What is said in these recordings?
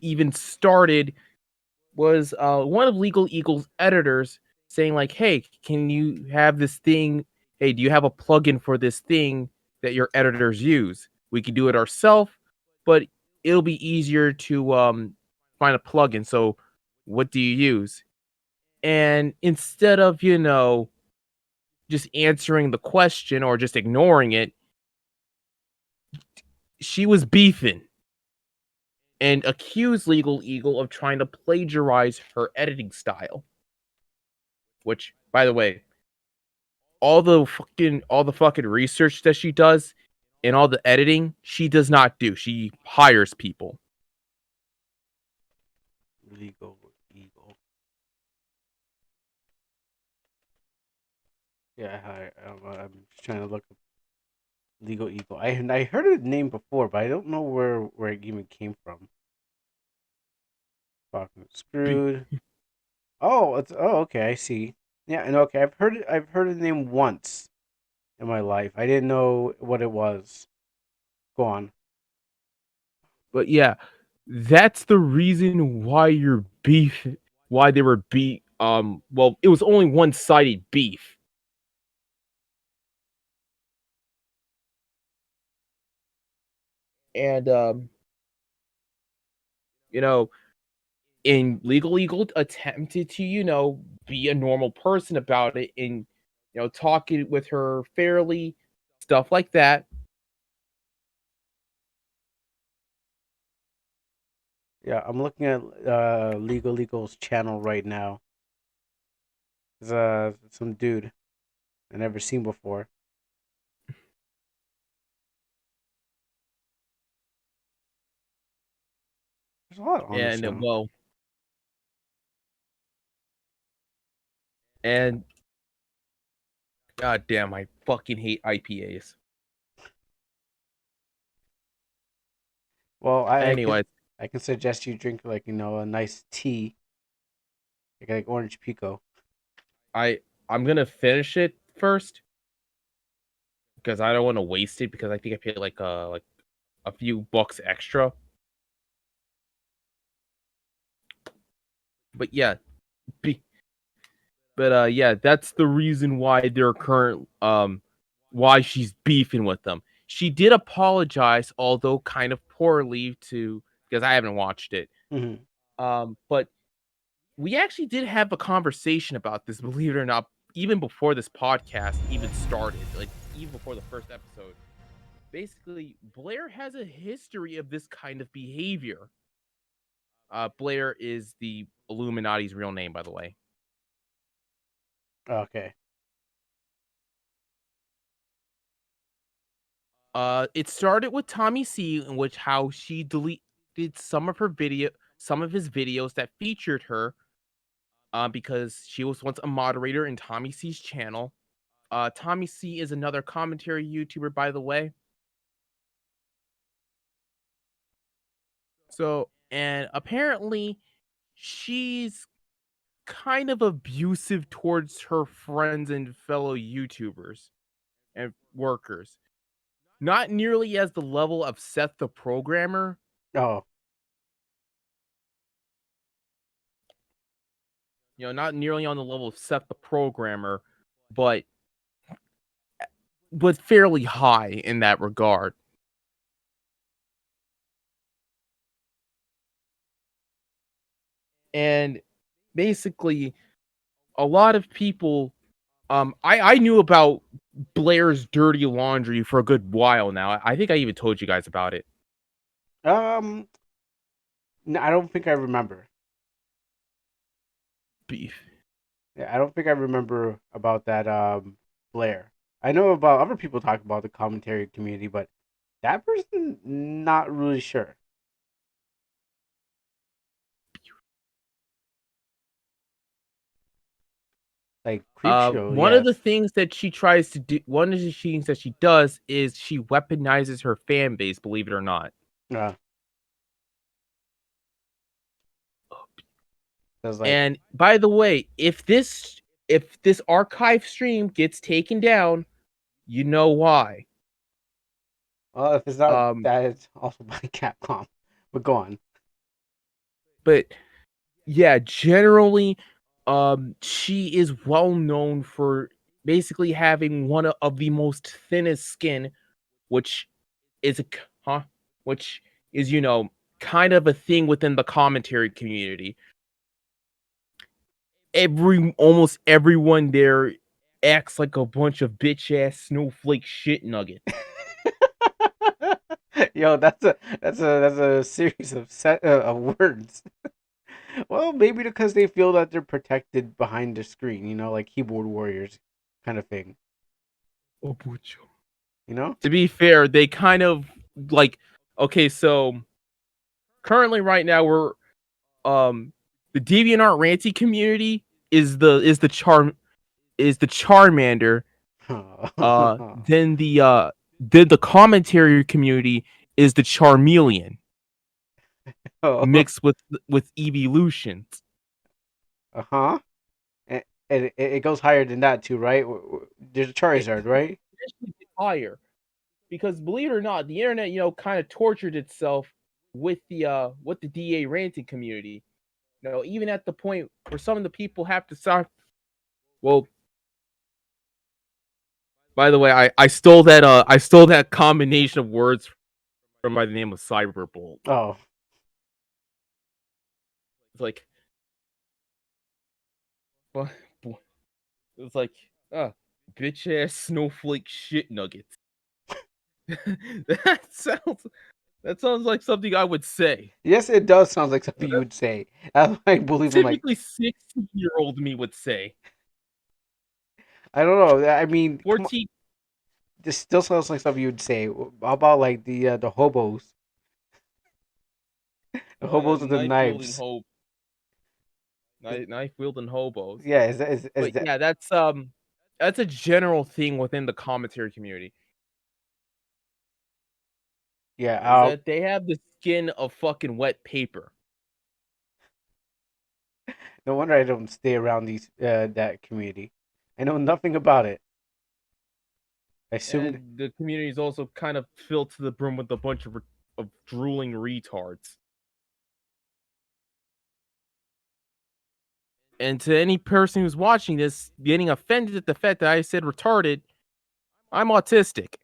even started was one of Legal Eagle's editors saying like, "Hey, can you have this thing? Hey, do you have a plugin for this thing that your editors use? We can do it ourselves, but it'll be easier to find a plugin. So, what do you use?" And instead of just answering the question or just ignoring it, she was beefing and accused Legal Eagle of trying to plagiarize her editing style. Which, by the way, all the fucking research that she does and all the editing, she does not do. She hires people. Legal Eagle. Yeah, I'm just trying to look up Legal Eagle. I heard the name before, but I don't know where it even came from. Fucking screwed. Okay, I see. Yeah, and okay, I've heard the name once in my life. I didn't know what it was. Go on. But yeah, that's the reason why why they were well, it was only one-sided beef. And you know, and Legal Eagle attempted to, be a normal person about it and talking with her fairly, stuff like that. Yeah, I'm looking at Legal Eagle's channel right now. There's some dude I never seen before. There's a lot on this And channel. well, and god damn, I fucking hate IPAs. Well, Anyways, I can suggest you drink like a nice tea, like orange pico. I'm gonna finish it first because I don't want to waste it because I think I paid like a few bucks extra. But yeah, be, but yeah, that's the reason why they're why she's beefing with them. She did apologize, although kind of poorly to because I haven't watched it. Mm-hmm. But we actually did have a conversation about this, believe it or not, even before this podcast even started, like even before the first episode. Basically, Blair has a history of this kind of behavior. Blair is the Illuminati's real name, by the way. Okay. It started with Tommy C, in which how she deleted some of his videos that featured her, because she was once a moderator in Tommy C's channel. Tommy C is another commentary YouTuber, by the way. So, and apparently, she's kind of abusive towards her friends and fellow YouTubers and workers. Not nearly as the level of Seth the programmer, Oh, not nearly on the level of Seth the programmer, but fairly high in that regard. And basically, a lot of people, I knew about Blair's dirty laundry for a good while now. I think I even told you guys about it. um, no, I don't think I remember. Beef. Yeah, I don't think I remember about that. Blair. I know about other people talk about the commentary community, but that person, not really sure. Like creep show, One of the yes. things that she tries to do, one of the things that she does is she weaponizes her fan base, believe it or not. Uh, Cause like, And by the way, if this archive stream gets taken down, you know why. well, if it's not Um, that, it's also by Capcom. But go on. But yeah, generally, she is well known for basically having one of the most thinnest skin, which is huh, which is kind of a thing within the commentary community. Almost everyone there acts like a bunch of bitch ass snowflake shit nuggets. Yo, that's a series of of words. Well, maybe because they feel that they're protected behind the screen, like keyboard warriors kind of thing. Oh, pucho. You know? To be fair, they kind of like okay, so currently right now we're the DeviantArt Ranty community is the Charmander. Then the commentary community is the Charmeleon mixed with evolutions. Uh-huh. And it goes higher than that too, right? There's a It Charizard, right? eventually gets higher because believe it or not, the internet kind of tortured itself with the DA ranting community. Even at the point where some of the people have to start. Well, by the way, I stole that combination of words from by the name of Cyberbolt. Oh. It's like, what? It's like, ah, bitch ass snowflake shit nuggets. that sounds that sounds like something I would say. Yes, it does sound like something you would say. I believe I'm like, Typically 16-year-old me would say. I don't know. I mean, come on. 14 This still sounds like something you'd say. How about like the hobos? The hobos with the knife wielding knives. hope knife wielding hobos. Yeah, is But that yeah, that's a general thing within the commentary community. yeah, Is that they have the skin of fucking wet paper. no wonder I don't stay around that community. I know nothing about it. I assumed And the community is also kind of filled to the brim with a bunch of drooling retards. And to any person who's watching this getting offended at the fact that I said retarded, I'm autistic.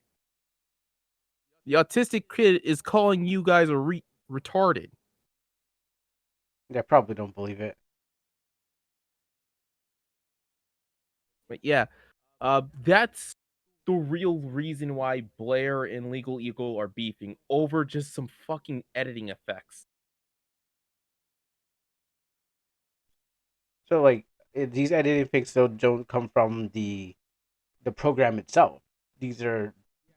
The autistic kid is calling you guys retarded. I probably don't believe it. But yeah, that's the real reason why Blair and Legal Eagle are beefing over just some fucking editing effects. So like these editing fixes don't come from the program itself. These are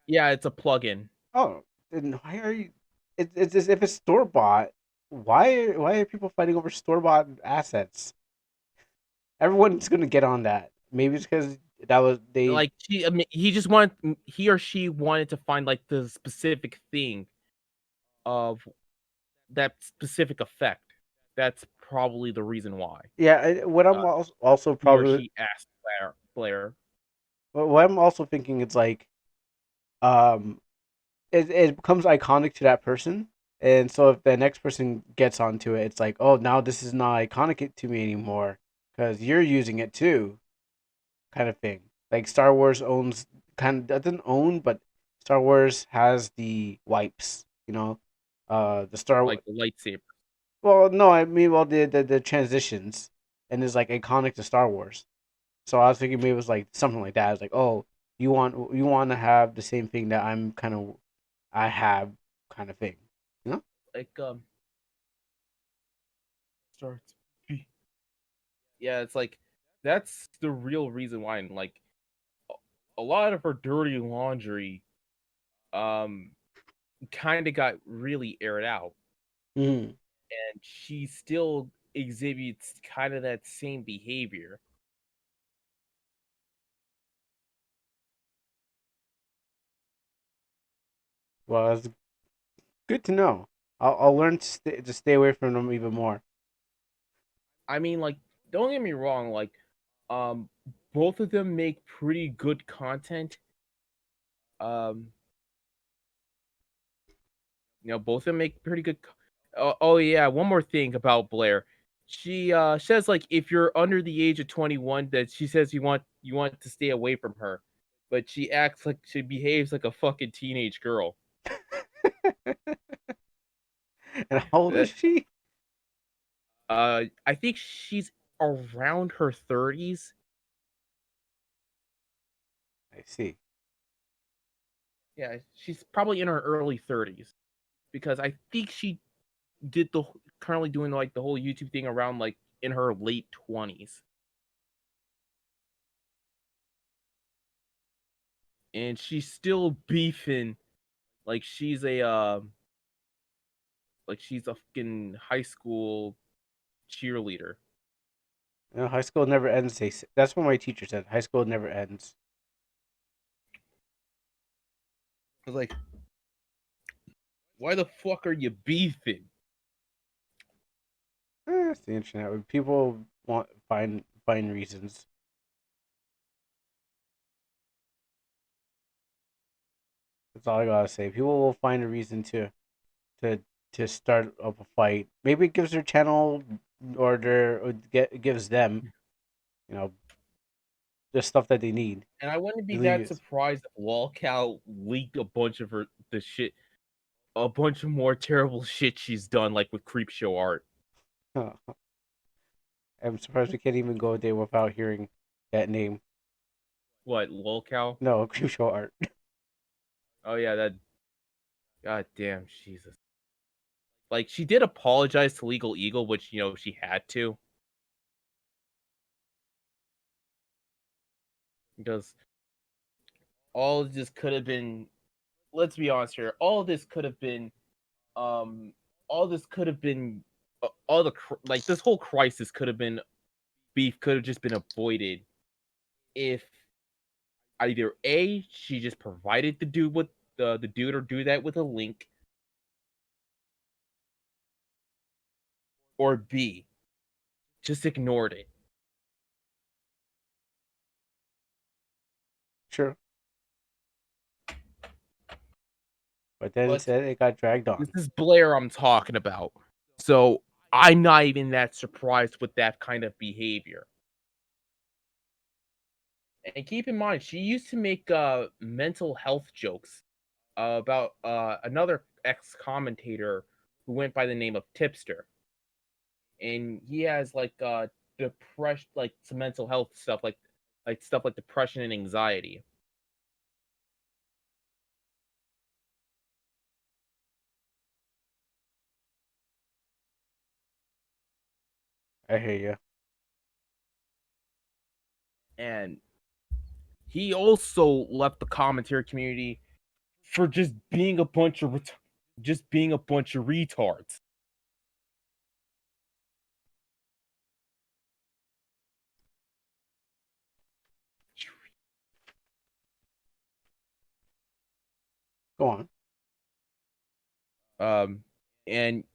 Yeah, it's a plugin. oh, then why are you? It's as if it's store bought. Why are people fighting over store bought assets? Everyone's gonna get on that. Maybe it's because that was they. Like he or she wanted to find like the specific thing of that specific effect. That's probably the reason why. Yeah, what I'm Uh, also he or probably she asked Blair. what I'm also thinking is like um it becomes iconic to that person. And so if the next person gets onto it, it's like, oh, now this is not iconic to me anymore because you're using it too, kind of thing. Like Star Wars owns kind of doesn't own, but Star Wars has the wipes, the Like the lightsaber. Well, no, I mean, well, the transitions, and is like iconic to Star Wars. So I was thinking maybe it was like something like that. I was like, oh, you want to have the same thing that I have, kind of thing, you know? Like starts. Yeah, it's like that's the real reason why. And like a lot of her dirty laundry, um, kind of got really aired out, Mm. and she still exhibits kind of that same behavior. Well, it's good to know. I'll learn to stay away from them even more. I mean, like, don't get me wrong, like, um, both of them make pretty good content. Um, both of them make pretty good. Oh yeah, one more thing about Blair. She says like if you're under the age of 21, that she says you want to stay away from her, but she acts like she behaves like a fucking teenage girl. And how old is she? I think she's around her 30s. I see. Yeah, she's probably in her early 30s because I think she did currently doing like the whole YouTube thing around like in her late 20s. And she's still beefing like she's a fucking high school cheerleader. You know, high school never ends. That's what my teacher said. High school never ends. I was like, why the fuck are you beefing? It's the internet. When people want find reasons. That's all I gotta say. People will find a reason to to start up a fight. Maybe it gives their channel gives them, you know, the stuff that they need. And I wouldn't be Believe that it. surprised if Lolcow leaked a bunch of the shit, a bunch of more terrible shit she's done, like with creep show art. I'm surprised we can't even go a day without hearing that name. What, Lolcow? No, Crucial Art. Oh yeah, that. God damn, Jesus. Like she did apologize to Legal Eagle, which she had to, because all of this could have been. Let's be honest here. All of this could have been. Um, all this could have been. All the like this whole crisis could have been beef could have just been avoided if either A, she just provided the dude with the dude or do that with a link, or B, just ignored it. Sure. But then But instead it got dragged this on. is Blair I'm talking about. So I'm not even that surprised with that kind of behavior. And keep in mind, she used to make mental health jokes about another ex-commentator who went by the name of Tipster. And he has like depression, like some mental health stuff, like stuff like depression and anxiety. I hear you. And he also left the commentary community for just being a bunch of retards. Go on. And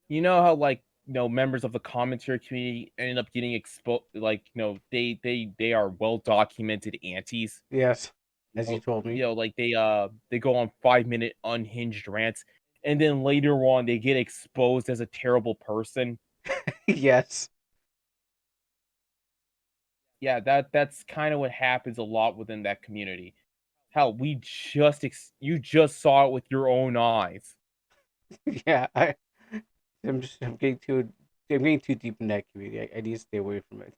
you know how like members of the commentary community ended up getting exposed, like they are well documented antis. Yes, as you told me. Like they go on 5-minute unhinged rants, and then later on they get exposed as a terrible person. Yes. Yeah, that's kind of what happens a lot within that community. Hell, you just saw it with your own eyes. Yeah. I'm getting too deep in that community. I need to stay away from it.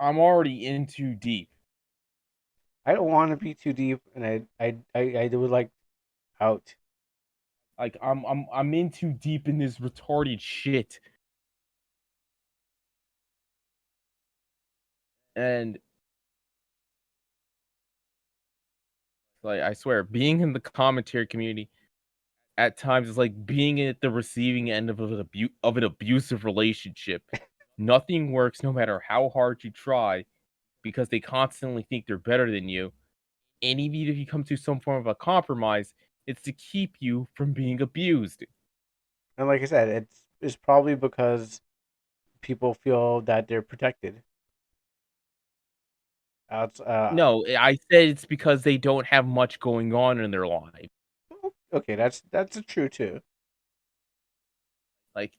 I'm already in too deep. I don't want to be too deep, and I would like out. Like I'm in too deep in this retarded shit. And like I swear, being in the commentary community at times is like being at the receiving end of an abusive relationship. Nothing works no matter how hard you try because they constantly think they're better than you. And even if you come to some form of a compromise, it's to keep you from being abused. And like I said, it's probably because people feel that they're protected. Outs No, I said it's because they don't have much going on in their life. Okay, that's true too. Like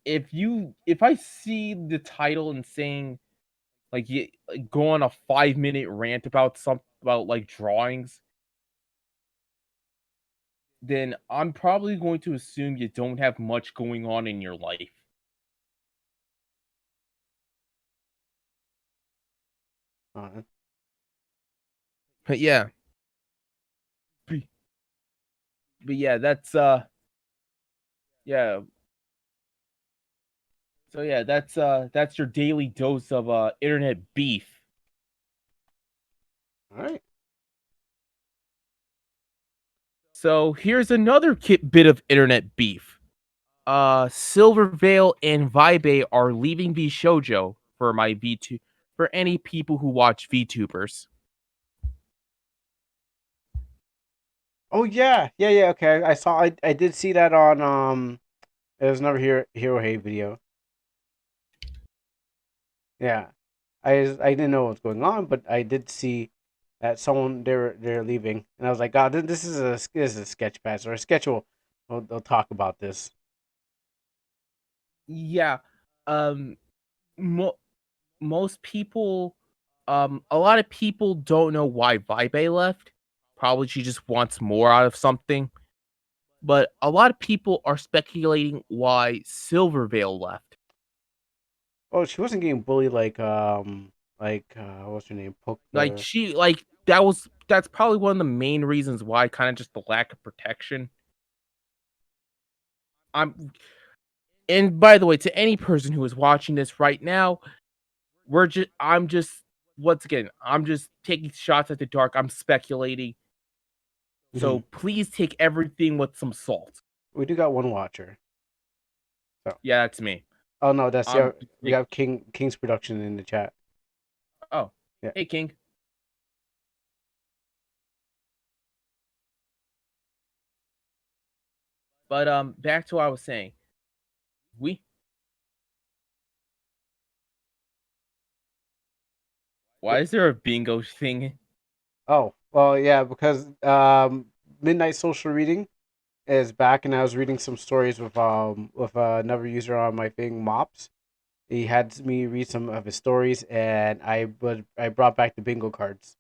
if I see the title and saying like you like, go on a 5-minute rant about about like drawings, then I'm probably going to assume you don't have much going on in your life. Uh, But yeah, but but yeah, yeah. So yeah, that's your daily dose of internet beef. all right. So here's another bit of internet beef. Silvervale and Veibae are leaving VShoujo for my V2 for any people who watch VTubers. Oh yeah, yeah, yeah. Okay, I saw. I did see that on It was another Hero Hate video. Yeah, I didn't know what was going on, but I did see that someone they're leaving, and I was like, God, this is a sketch pass or a sketch. They'll talk about this. Yeah, um, mo- most people, a lot of people don't know why Veibae left. Probably she just wants more out of something. But a lot of people are speculating why Silvervale left. Oh, she wasn't getting bullied what's her name? Poke Like the. that's probably one of the main reasons why, kind of just the lack of protection. I'm and by the way, to any person who is watching this right now, I'm just once again, I'm just taking shots at the dark. I'm speculating. So Mhm. please take everything with some salt. We do got one watcher. So Yeah, that's me. oh no, that's I'm yeah. We have King's production in the chat. oh, Yeah. hey King. But back to what I was saying. We Why is there a bingo thing? Oh well, yeah, because Midnight Social Reading is back, and I was reading some stories with another user on my thing, Mops. He had me read some of his stories, and I brought back the bingo cards.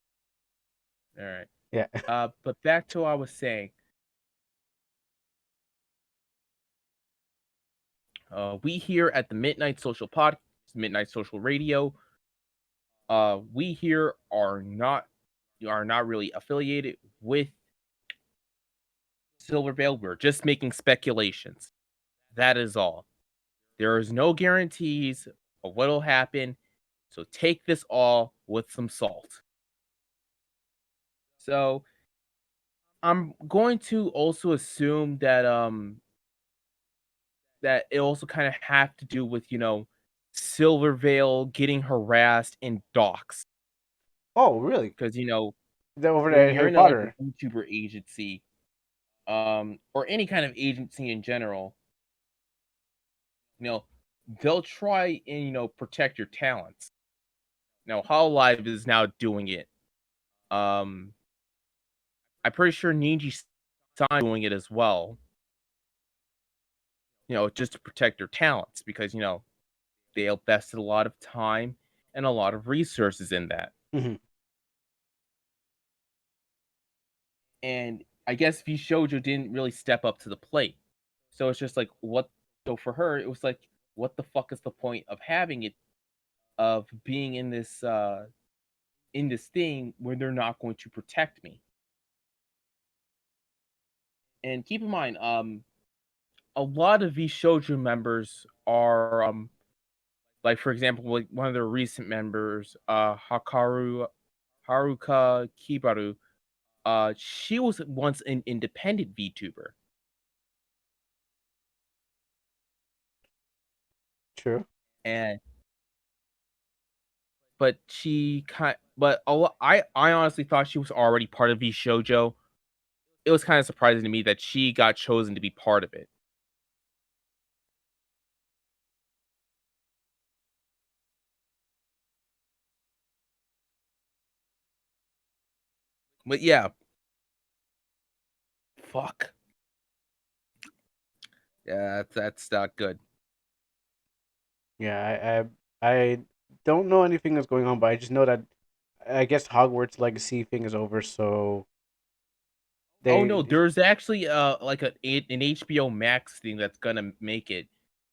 All right. Yeah. But back to what I was saying. We here at the Midnight Social Midnight Social Radio, we here are not really affiliated with Silvervale. We're just making speculations. That is all. There is no guarantees of what'll happen. So take this all with some salt. So I'm going to also assume that it also kind of have to do with, Silvervale getting harassed in docks. Oh, really? Because, They're over when there at you're Harry in a, like Potter. a YouTuber agency, or any kind of agency in general, you know, they'll try and, protect your talents. Now, Hololive is now doing it. Um, I'm pretty sure Ninja Sign doing it as well. Just to protect their talents because, they invested a lot of time and a lot of resources in that. Hmm. And I guess VShoujo didn't really step up to the plate. So it's just like what so for her it was like what the fuck is the point of having it of being in this thing where they're not going to protect me. And keep in mind a lot of VShoujo members are like for example like one of their recent members Hakaru Haruka Kibaru. She was once an independent VTuber, True. and but she kind but I honestly thought she was already part of VShoujo. It was kind of surprising to me that she got chosen to be part of it. But yeah, fuck. Yeah, that's not good. Yeah, I don't know anything that's going on, but I just know that I guess Hogwarts Legacy thing is over, so Oh no, they there's actually like an HBO Max thing that's gonna make it.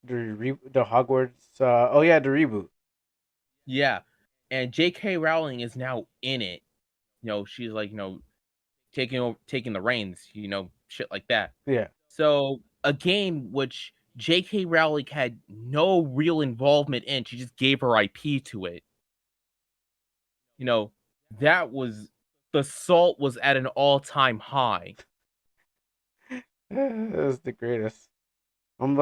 the Hogwarts. Oh yeah, the reboot. Yeah, and J.K. Rowling is now in it. She's like taking the reins. Shit like that. Yeah. So a game which J.K. Rowling had no real involvement in, she just gave her IP to it. You know, that was the salt was at an all-time high. That's the greatest. I'm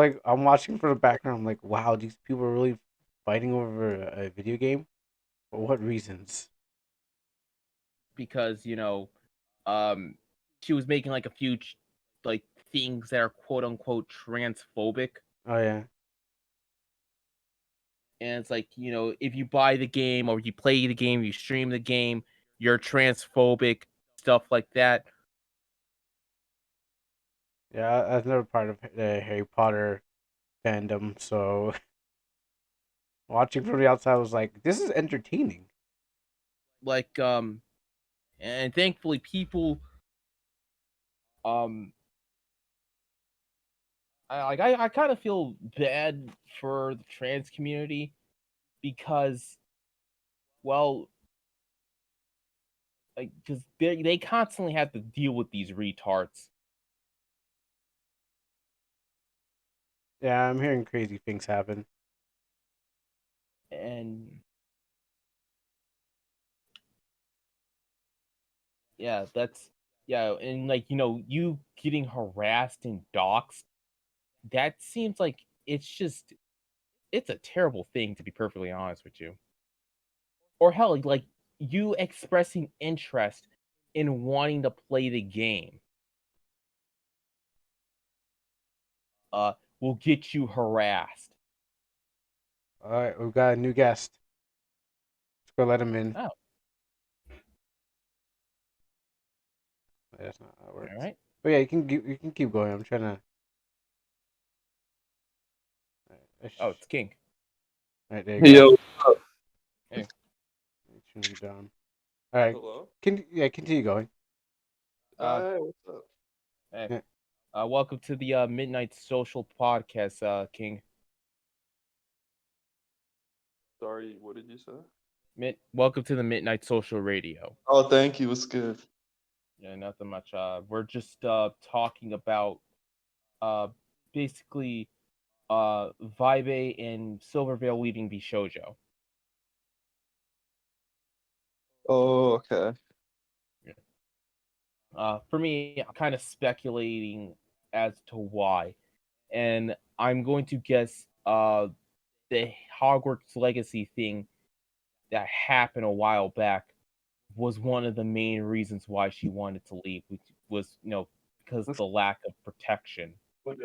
watching from the background. I'm like, wow, these people are really fighting over a video game. For what reasons? Because um she was making like a few like things that are quote unquote transphobic, Oh yeah, and it's like if you buy the game or you play the game, you stream the game, you're transphobic, stuff like that. yeah. I was never part of the Harry Potter fandom, so watching from the outside was like, this is entertaining. Like and thankfully people um I kind of feel bad for the trans community because, well, like, because they constantly have to deal with these retards. Yeah, I'm hearing crazy things happen. And yeah, and like you getting harassed and doxxed, that seems like it's a terrible thing, to be perfectly honest with you. Or hell, like you expressing interest in wanting to play the game uh will get you harassed. All right, we've got a new guest. Let's go let him in. Oh, That's not how it all works. right. But yeah, you can keep going. I'm trying to. Oh, it's King. All right, there you go. Yo, what's up? Hey. Turn you down. All right, Hello. continue going. Uh, Hi, what's up? hey. Yeah. Welcome to the Midnight Social Podcast, King. Sorry, what did you say? Welcome to the Midnight Social Radio. Oh, thank you. It's good. Yeah, nothing much. We're just talking about uh basically Veibae and Silvervale leaving VShoujo. Oh, okay. Yeah. For me, I'm kind of speculating as to why, and I'm going to guess the Hogwarts Legacy thing that happened a while back was one of the main reasons why she wanted to leave, which was because the lack of protection. But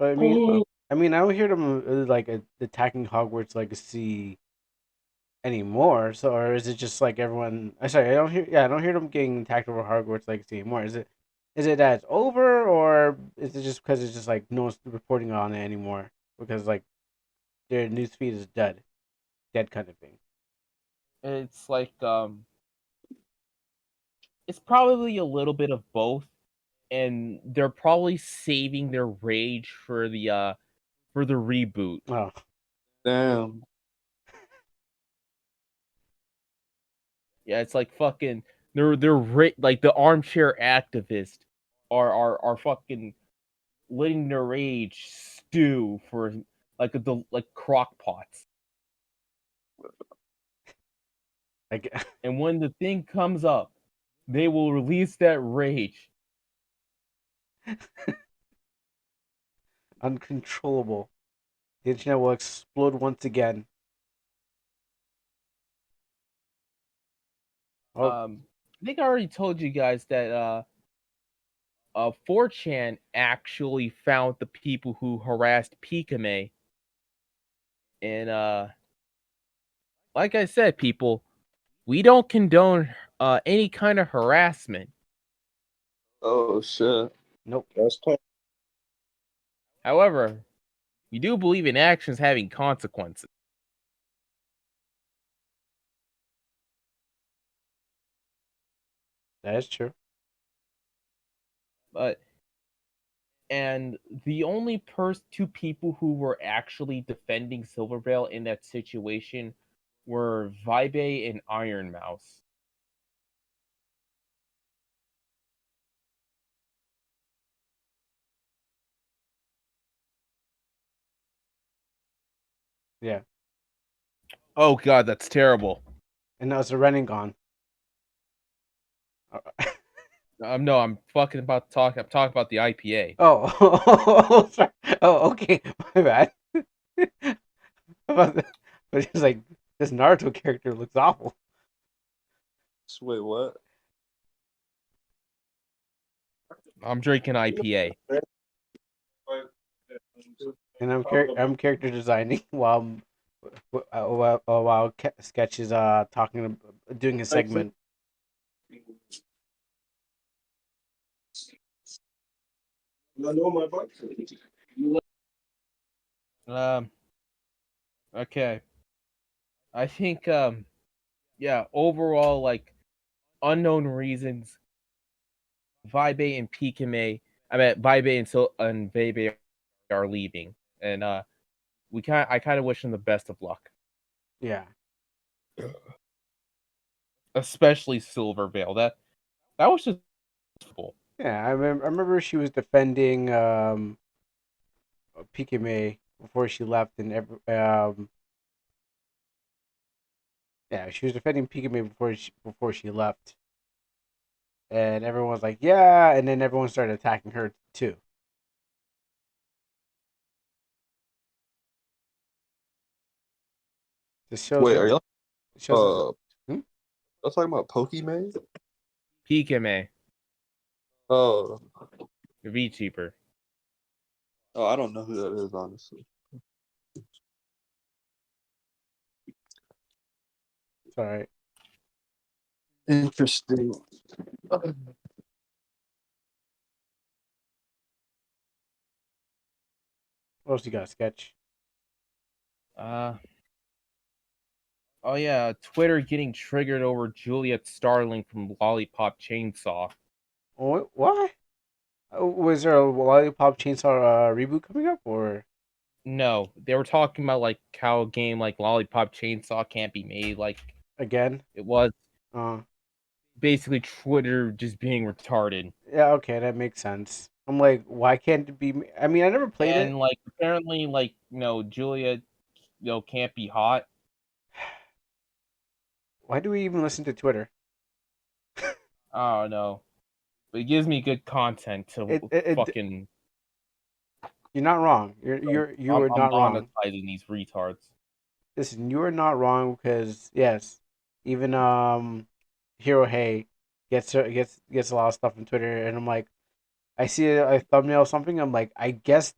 Oh, I mean, I don't hear them like attacking Hogwarts Legacy anymore. So, or is it just like everyone? I sorry, I don't hear. Yeah, I don't hear them getting attacked over Hogwarts Legacy anymore. Is it that it's over, or is it just because it's just like no one's reporting on it anymore because like their newsfeed is dead kind of thing. It's like it's probably a little bit of both, and they're probably saving their rage for the reboot. Oh, damn. Yeah, it's like fucking like the armchair activists are fucking letting their rage stew for like crock pots. like And when the thing comes up, they will release that rage. uncontrollable. The internet will explode once again. Oh, I think I already told you guys that 4chan actually found the people who harassed Pikame. And like I said, people, we don't condone any kind of harassment. Oh shit. Nope. That's tough. However, we do believe in actions having consequences. That is true. But and the only two people who were actually defending Silvervale in that situation were Veibae and Iron Mouse. Yeah. Oh god, that's terrible. And now it's a running gone. No, I'm fucking about to talk. I'm talking about the IPA. Oh, sorry. Oh, okay. My bad. But it's like this Naruto character looks awful. Wait, what? I'm drinking IPA. And I'm character designing while Sketch is doing a segment. Okay. I think yeah, overall, like, unknown reasons, Veibae and Pikame, Veibae and Veibae are leaving. And I kind of wish them the best of luck. Yeah. Especially Silvervale. That was just cool. Yeah, I remember she was defending Pikame before she left, and yeah, she was defending Pikame before she left, and everyone was like, yeah, and then everyone started attacking her too. This shows Wait, her. are y'all Shows her. Hmm? y'all talking about Pokemon? Pikame, Oh, VTuber. oh, I don't know who that is, honestly. It's all right. Interesting. What else you got, Sketch? Oh yeah, Twitter getting triggered over Juliet Starling from Lollipop Chainsaw. What? Was there a Lollipop Chainsaw reboot coming up, or No, they were talking about like how a game like Lollipop Chainsaw can't be made like again? it was. Uh, Basically Twitter just being retarded. yeah, okay, that makes sense. I'm like, why can't it be? I mean, I never played it. And like apparently like Juliet can't be hot. Why do we even listen to Twitter? I don't know. But it gives me good content to It fucking you're not wrong. You are I'm not wrong. monetizing these retards. Listen, you are not wrong because yes, even Hero Hey gets a lot of stuff on Twitter, and I'm like, I see a thumbnail or something. I'm like, I guess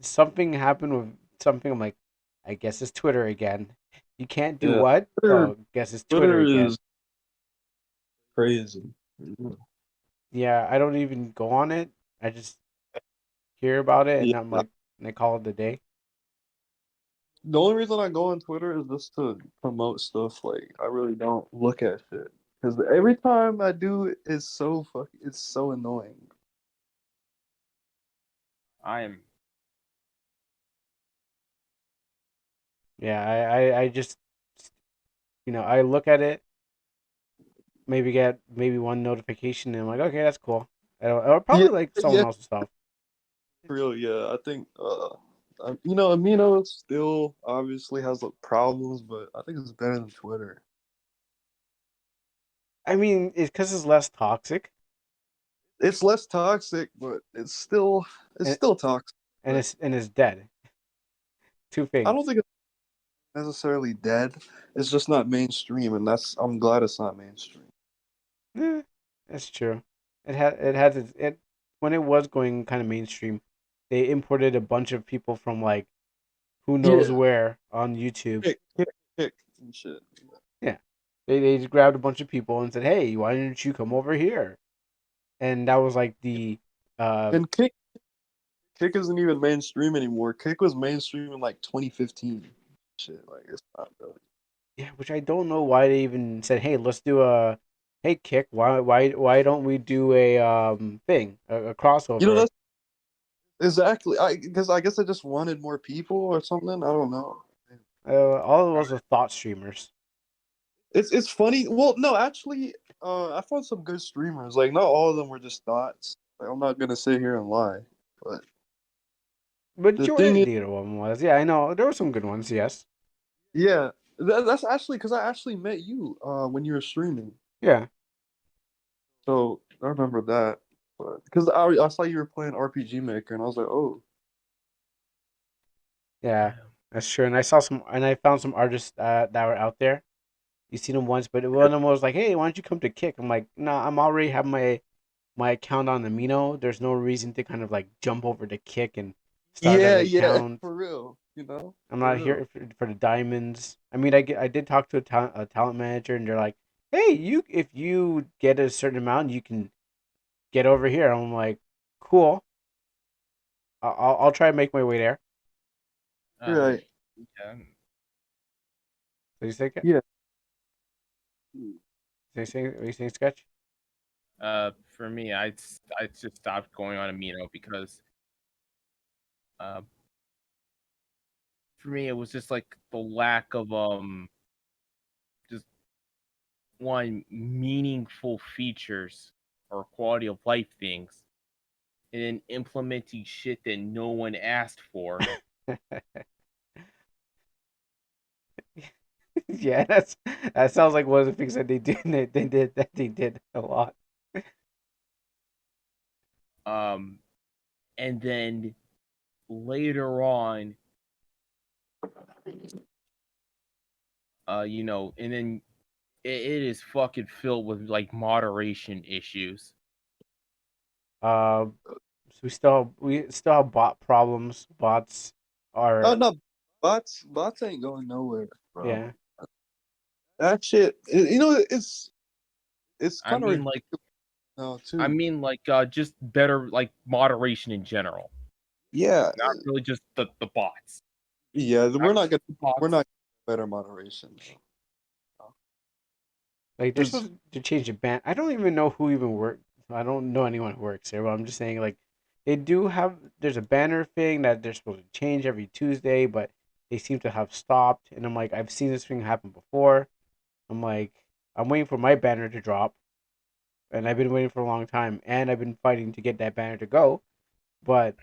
something happened with something. I'm like, I guess it's Twitter again. You can't do Yeah, what? Twitter, Oh, guess it's Twitter Twitter again. is crazy. Yeah, I don't even go on it. I just hear about it, and Yeah. I'm like, and I call it the day. The only reason I go on Twitter is just to promote stuff. Like, I really don't look at shit. Because every time I do, it's so annoying. I am Yeah, I just I look at it, maybe get one notification, and I'm like, okay, that's cool. Or Yeah, probably like someone yeah, else's stuff. real, yeah. I think, Amino still obviously has like, problems, but I think it's better than Twitter. I mean, it's because it's less toxic, It's less toxic, but it's and still toxic. But it's dead. Two I don't things. think it's necessarily dead. It's just not mainstream, and I'm glad it's not mainstream. Yeah, that's true. It when it was going kind of mainstream, they imported a bunch of people from like who knows Yeah, where on YouTube. kick and shit. Yeah, they just grabbed a bunch of people and said, "Hey, why didn't you come over here?" and that was like the And Kick isn't even mainstream anymore. Kick was mainstream in like 2015. Shit, like it's not really. yeah, which I don't know why they even said, hey, let's do a hey Kick, why don't we do a a You know, crossover? that's exactly. I guess I just wanted more people or something. I don't know. All of us are thought streamers. It's funny. Well, no, actually, I found some good streamers. Like, not all of them were just thoughts. Like, I'm not gonna sit here and lie, but But the thing is, majority of them was, yeah, I know there were some good ones, yes. yeah, that's actually because I actually met you when you were streaming. Yeah, So I remember that. But because I saw you were playing RPG Maker, and I was like, oh, yeah, that's true. And I found some artists that were out there. You seen them once, but one of them was like, "Hey, why don't you come to Kick?" I'm like, "No, I'm already have my account on Amino. There's no reason to kind of like jump over to Kick and start that yeah, yeah, account. for real, I'm for not real. here for the diamonds. I mean, I did talk to a talent manager, and they're like, "Hey, you if you get a certain amount, you can get over here." I'm like, "Cool. I'll try to make my way there." Um, Right. yeah. So you think it? Yeah. What you saying, Sketch? For me, I just stopped going on Amino because uh, for me it was just like the lack of just one meaningful features or quality of life things, and then implementing shit that no one asked for. Yeah, that sounds like one of the things that they did. They did a lot. Um, and then later on, and then it is fucking filled with like moderation issues. So we still have bot problems. Bots Oh are no, bots ain't going nowhere, bro. yeah. That shit, it's I kind of mean, ridiculous like, now too. just better like moderation in general, Yeah, not really just the bots. yeah. Not We're not just gonna the we're bots. not better moderation. Like they're Because supposed to change the ban. I don't even know who even work. I don't know anyone who works there, but I'm just saying like they do have. There's a banner thing that they're supposed to change every Tuesday, but they seem to have stopped. And I'm like, I've seen this thing happen before. I'm like, I'm waiting for my banner to drop, and I've been waiting for a long time, and I've been fighting to get that banner to go, but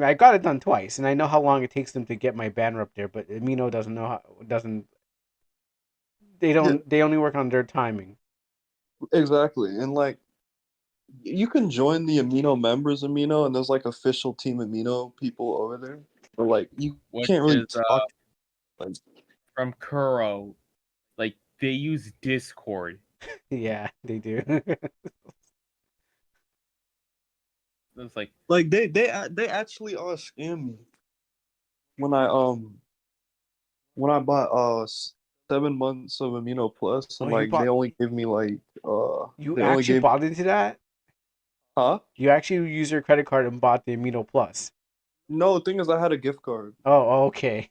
I got it done twice, and I know how long it takes them to get my banner up there. But Amino doesn't know how doesn't yeah, they only work on their timing. exactly, and like you can join the Amino members Amino, and there's like official team Amino people over there. But like you Which can't really is talk. Like, from Kuro. Like they use Discord. Yeah, they do. It's like, they actually scammed me when I bought 7 months of Amino Plus, Oh, and like they only give me like you they only actually gave bought into that? huh? You actually used your credit card and bought the Amino Plus. No, the thing is, I had a gift card. Okay.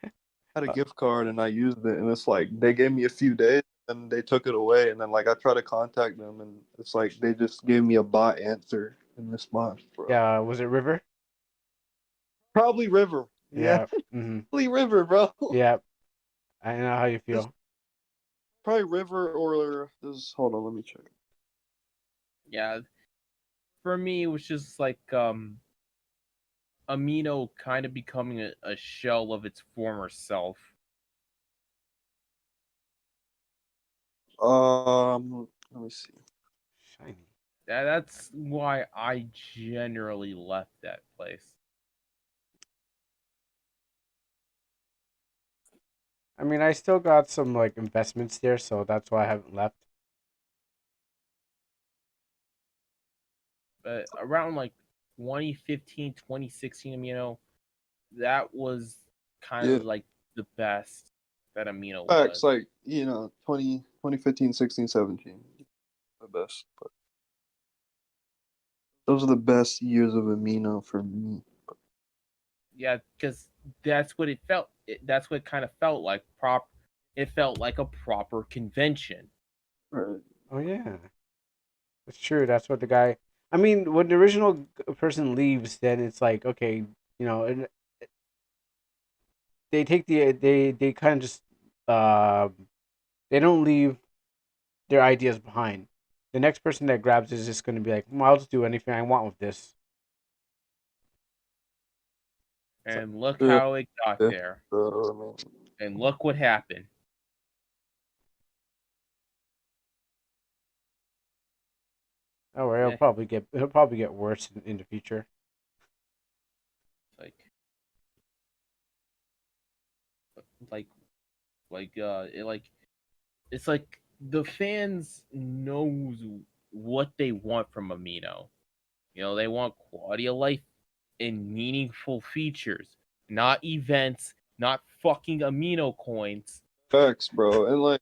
I had a Uh, gift card and I used it, and it's like they gave me a few days and they took it away, and then like I tried to contact them, and it's like they just gave me a bot answer in this month, bro. yeah, was it River? Probably River. Yeah, Yeah. Mm-hmm. probably River, bro. Yeah. I know how you This feel. probably River or this. Hold on, let me check. yeah, for me it was just like Amino kind of becoming a shell of its former self. Let me see. Shiny. That's why I generally left that place. I mean, I still got some like investments there, so that's why I haven't left. But around like 2015, 2016 Amino, that was kind Yeah, of like the best that Amino facts was. like 2015, 16, 17, the best. But Those are the best years of Amino for me. Yeah, because that's what it felt. That's what it kind of felt like. It felt like a proper convention. Right. Oh yeah, it's true. That's what the guy. I mean, when the original person leaves, then it's like okay, and they take they kind of just they don't leave their ideas behind. The next person that grabs is just going to be like, well, I'll just do anything I want with this. And look Yeah. how it got Yeah. there. I mean, And look what happened. Oh, well, Yeah. it'll probably get worse in the future. Like, like, it's like the fans knows what they want from Amino. They want quality of life and meaningful features, not events, not fucking Amino coins. facts, bro. And like,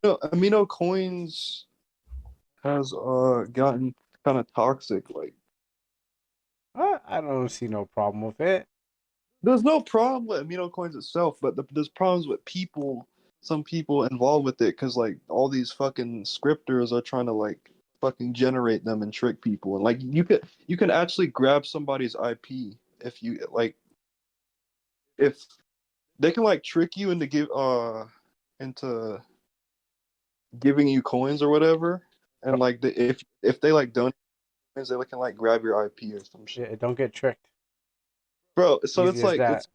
Amino coins has gotten kind of toxic. Like, I don't see no problem with it. there's no problem with Amino coins itself, but there's problems with people, some people involved with it, because like all these fucking scripters are trying to like fucking generate them and trick people, and like you can actually grab somebody's IP if you like if they can like trick you into giving you coins or whatever, and like if they like donate coins, they can like grab your IP or some shit, Yeah, don't get tricked. bro. So Easy it's as like that. it's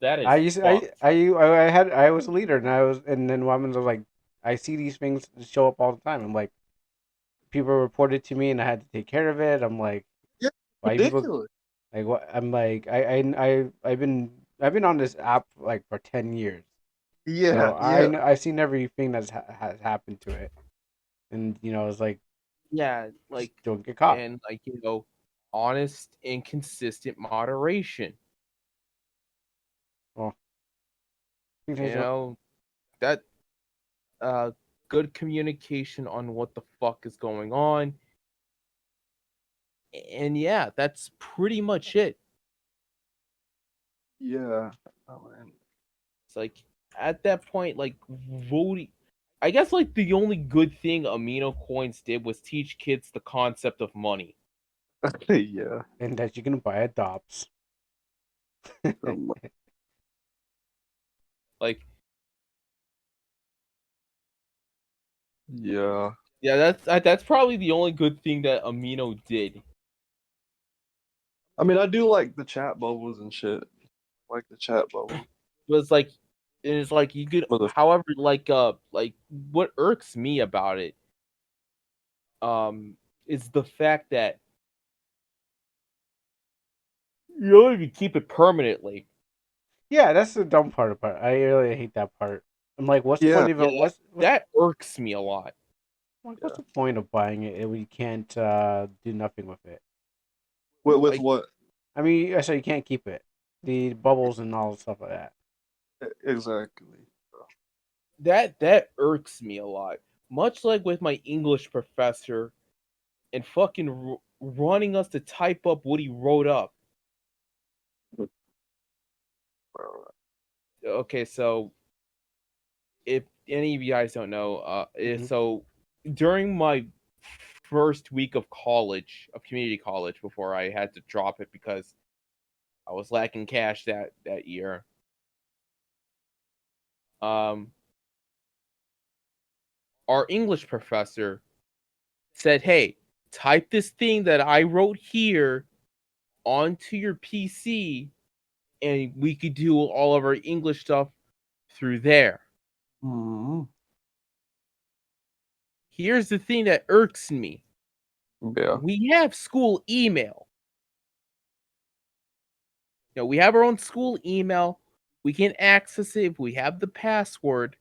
That is I used fucked. I was a leader and then women was like I see these things show up all the time. I'm like people reported to me and I had to take care of it. I'm like yeah, why people ridiculous. like what I'm like I've been on this app like for 10 years. So Yeah, yeah. I've seen everything has happened to it. And it's like Yeah, just like, don't get caught. and like, honest and consistent moderation. Well, you You know, that good communication on what the fuck is going on. And yeah, that's pretty much it. Yeah. Oh, man. It's like at that point, like voting. I guess like the only good thing Amino Coins did was teach kids the concept of money. Yeah. and that you can buy adopts. Um, Like, yeah. yeah, that's probably the only good thing that Amino did. I mean, I do like the chat bubbles and shit. Like the chat bubble. Was like, it's like you could, Mother- however, like what irks me about it, is the fact that you don't even keep it permanently. Yeah, that's the dumb part about it. I really hate that part. I'm like, what's the Yeah. point of Yeah, it? that irks me a lot. What's the point of buying it if you can't do nothing with it? With Like, what? I mean, so you can't keep it. The bubbles and all the stuff like that. Exactly. that irks me a lot. Much like with my English professor and fucking running us to type up what he wrote up. Okay, so if any of you guys don't know, so during my first week of college, of community college, before I had to drop it because I was lacking cash that year. Our English professor said, "Hey, type this thing that I wrote here onto your PC, and we could do all of our English stuff through there." Mm-hmm. Here's the thing that irks me. Yeah. We have school email. We have our own school email. We can access it if we have the password.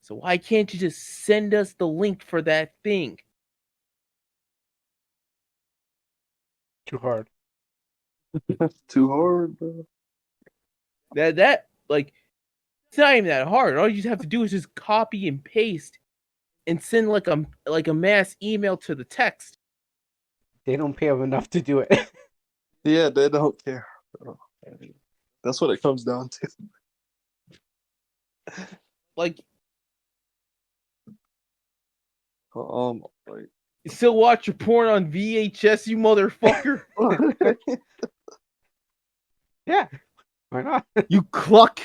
So why can't you just send us the link for that thing? Too hard. That's too hard, bro. That like, it's not even that hard. All you just have to do is just copy and paste and send like a mass email to the text. They don't pay them enough to do it. Yeah, they don't care. That's what it comes down to. Like, Like, you still watch your porn on VHS, you motherfucker? Yeah, why not? You cluck.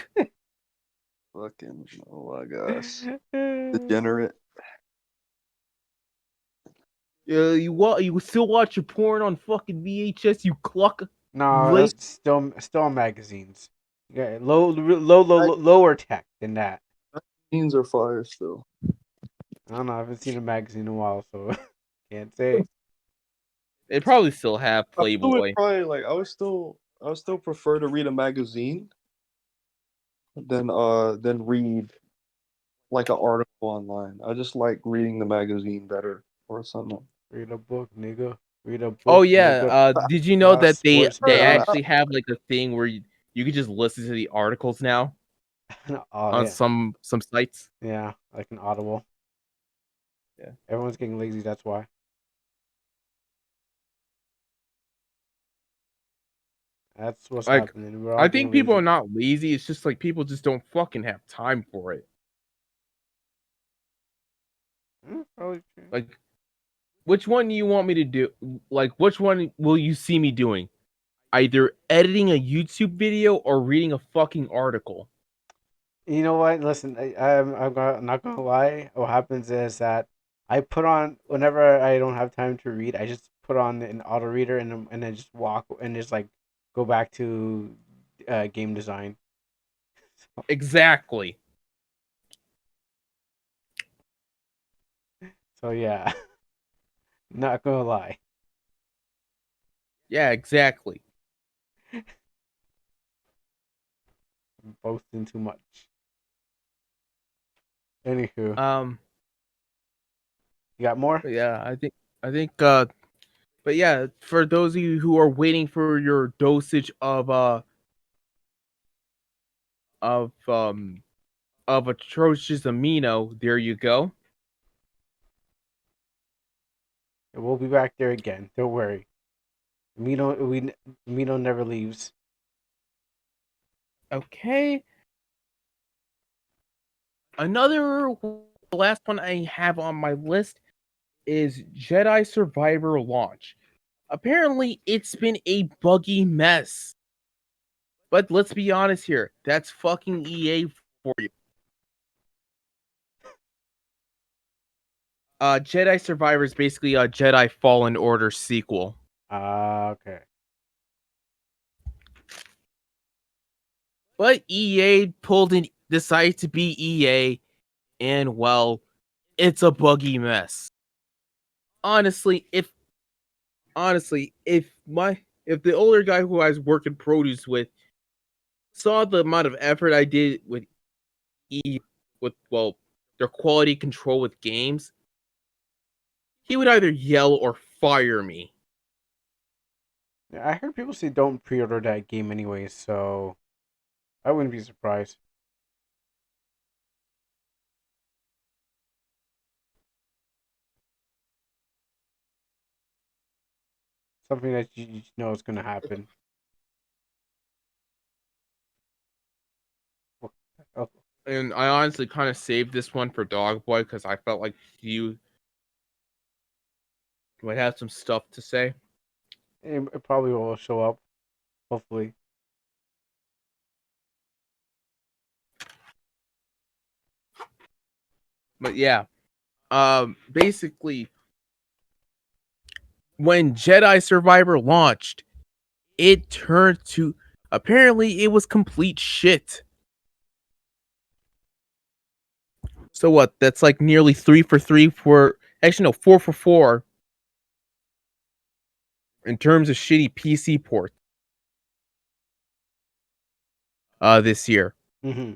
fucking, oh my gosh, degenerate. You still watch your porn on fucking VHS, you cluck. No, Like, that's still magazines. Yeah, lower tech than that. Teens are fire still. I don't know. I haven't seen a magazine in a while, so can't say. they probably still have I still would Playboy. probably like. I would still prefer to read a magazine than read like an article online. I just like reading the magazine better or something. Read a book, nigga. Read a book. Oh yeah, nigga. did you know that they Sports Bra. actually have like a thing where you could just listen to the articles now Oh on yeah, some sites? yeah, like an Audible. Yeah. Everyone's getting lazy. That's why. That's what's Like, happening. We're all I getting think people lazy. are not lazy. It's just like people just don't fucking have time for it. Probably true. Like, which one do you want me to do? Like, which one will you see me doing? Either editing a YouTube video or reading a fucking article. You know what? Listen, I'm not gonna lie. What happens is that I put on whenever I don't have time to read, I just put on an auto reader and then just walk and just like go back to game design. Exactly. So yeah, not gonna lie. Yeah, exactly. I'm boasting too much. Anywho, you got more? But yeah, but yeah, for those of you who are waiting for your dosage of atrocious amino, there you go. We'll be back there again. Don't worry. Amino never leaves. Okay. The last one I have on my list is Jedisurvivor launch. Apparently, it's been a buggy mess. But let's be honest here, that's fucking EA for you. Jedi Survivor is basically a Jedi Fallen Order sequel. Okay. But EA decided to be EA, and well, it's a buggy mess. Honestly, if the older guy who I was working produce with saw the amount of effort I did with their quality control with games, he would either yell or fire me. Yeah, I heard people say don't pre-order that game anyways, so I wouldn't be surprised. Something that you know is going to happen. Oh, And I honestly kind of saved this one for Dogboy because I felt like you might have some stuff to say. it probably will show up, hopefully. But yeah, basically, when Jedisurvivor launched, it turned to apparently it was complete shit. So what? That's like nearly 3 for 3 for actually no 4 for 4 in terms of shitty PC ports. This year. Mm-hmm.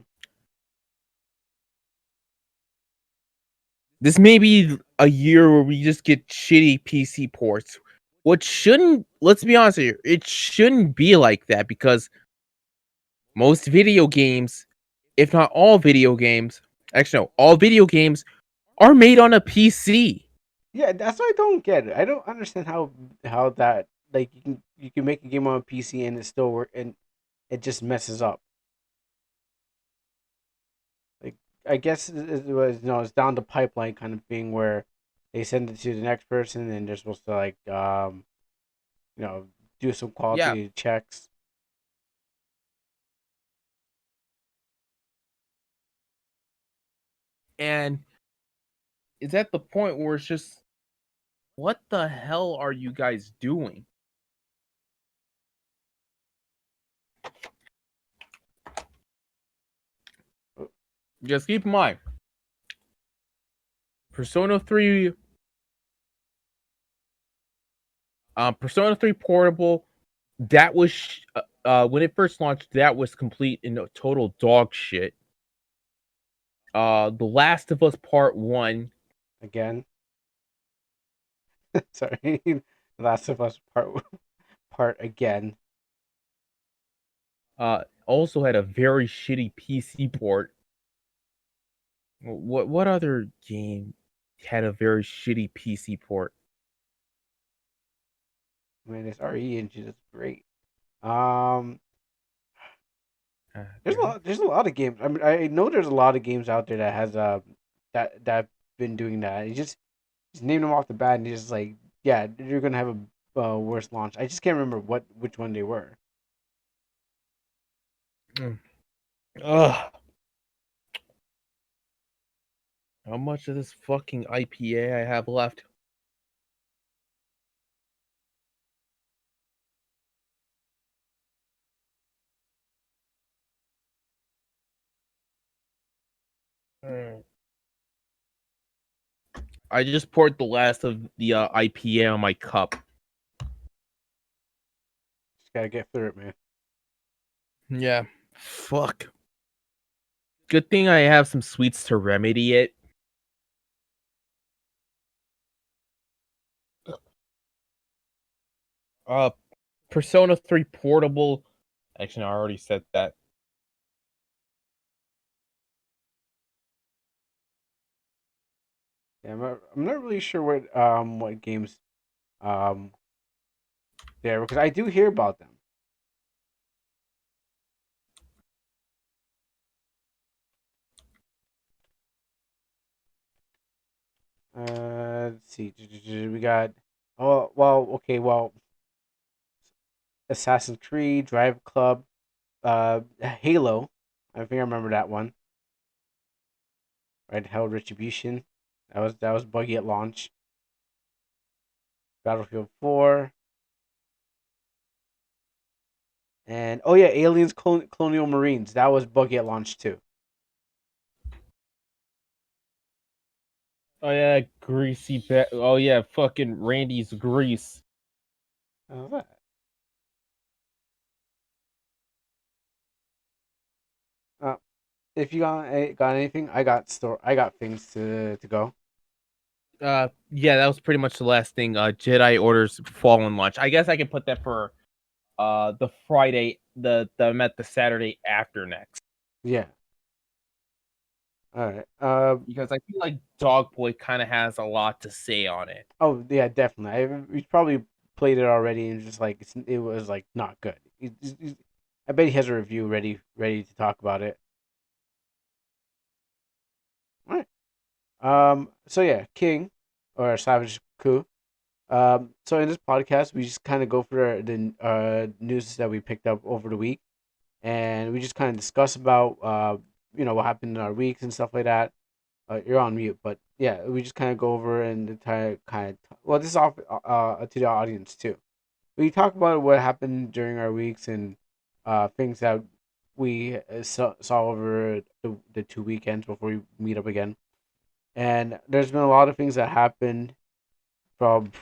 This may be a year where we just get shitty PC ports. What shouldn't, let's be honest here, it shouldn't be like that because most video games, if not all video games, actually no, all video games are made on a PC. Yeah, that's what I don't get. I don't understand how that like you can make a game on a PC and it still work and it just messes up. Like I guess it was it's down the pipeline kind of thing where they send it to the next person and they're supposed to like you know do some Yeah, quality checks. and it's at the point where it's just, what the hell are you guys doing? Just keep in mind, Persona 3, Persona 3 Portable, that was when it first launched, that was complete and total dog shit. The Last of Us Part 1, Again. Sorry, Last of Us part again. also had a very shitty PC port. What other game had a very shitty PC port? I mean, this RE engine is great. Um, there's a lot of games. I mean, I know there's a lot of games out there that has that been doing that. You just name them off the bat, and you're just like, yeah, you're gonna have a worse launch. I just can't remember which one they were. Ugh. How much of this fucking IPA I have left? Mm. I just poured the last of the IPA on my cup. Just gotta get through it, man. Yeah. Fuck. Good thing I have some sweets to remedy it. Uh, Persona 3 Portable. Actually, no, I already said that. Yeah, I'm not really sure what games um there because I do hear about them. Let's see. We got. Oh well, okay. Well, Assassin's Creed, Drive Club, Halo. I think I remember that one. Right, Hell Retribution. That was buggy at launch. Battlefield 4. And oh yeah, Aliens Colonial Marines. That was buggy at launch too. Oh yeah, greasy. Oh yeah, fucking Randy's grease. Oh, that. Uh, if you got anything, I got things to go. Yeah, that was pretty much the last thing. Jedi Orders Fallen launch. I guess I can put that for the Friday, the met the Saturday after next. Yeah. All right. Because I feel like Dogboy kind of has a lot to say on it. Oh yeah, definitely. We probably played it already and just like it was like not good. I bet he has a review ready to talk about it. All right. So yeah, King or Savageku. So in this podcast, we just kind of go for the news that we picked up over the week, and we just kind of discuss about what happened in our weeks and stuff like that. You're on mute, but yeah, we just kind of go over and kind of well, this is off to the audience too. We talk about what happened during our weeks and things that we saw over the 2 weekends before we meet up again. And there's been a lot of things that happened from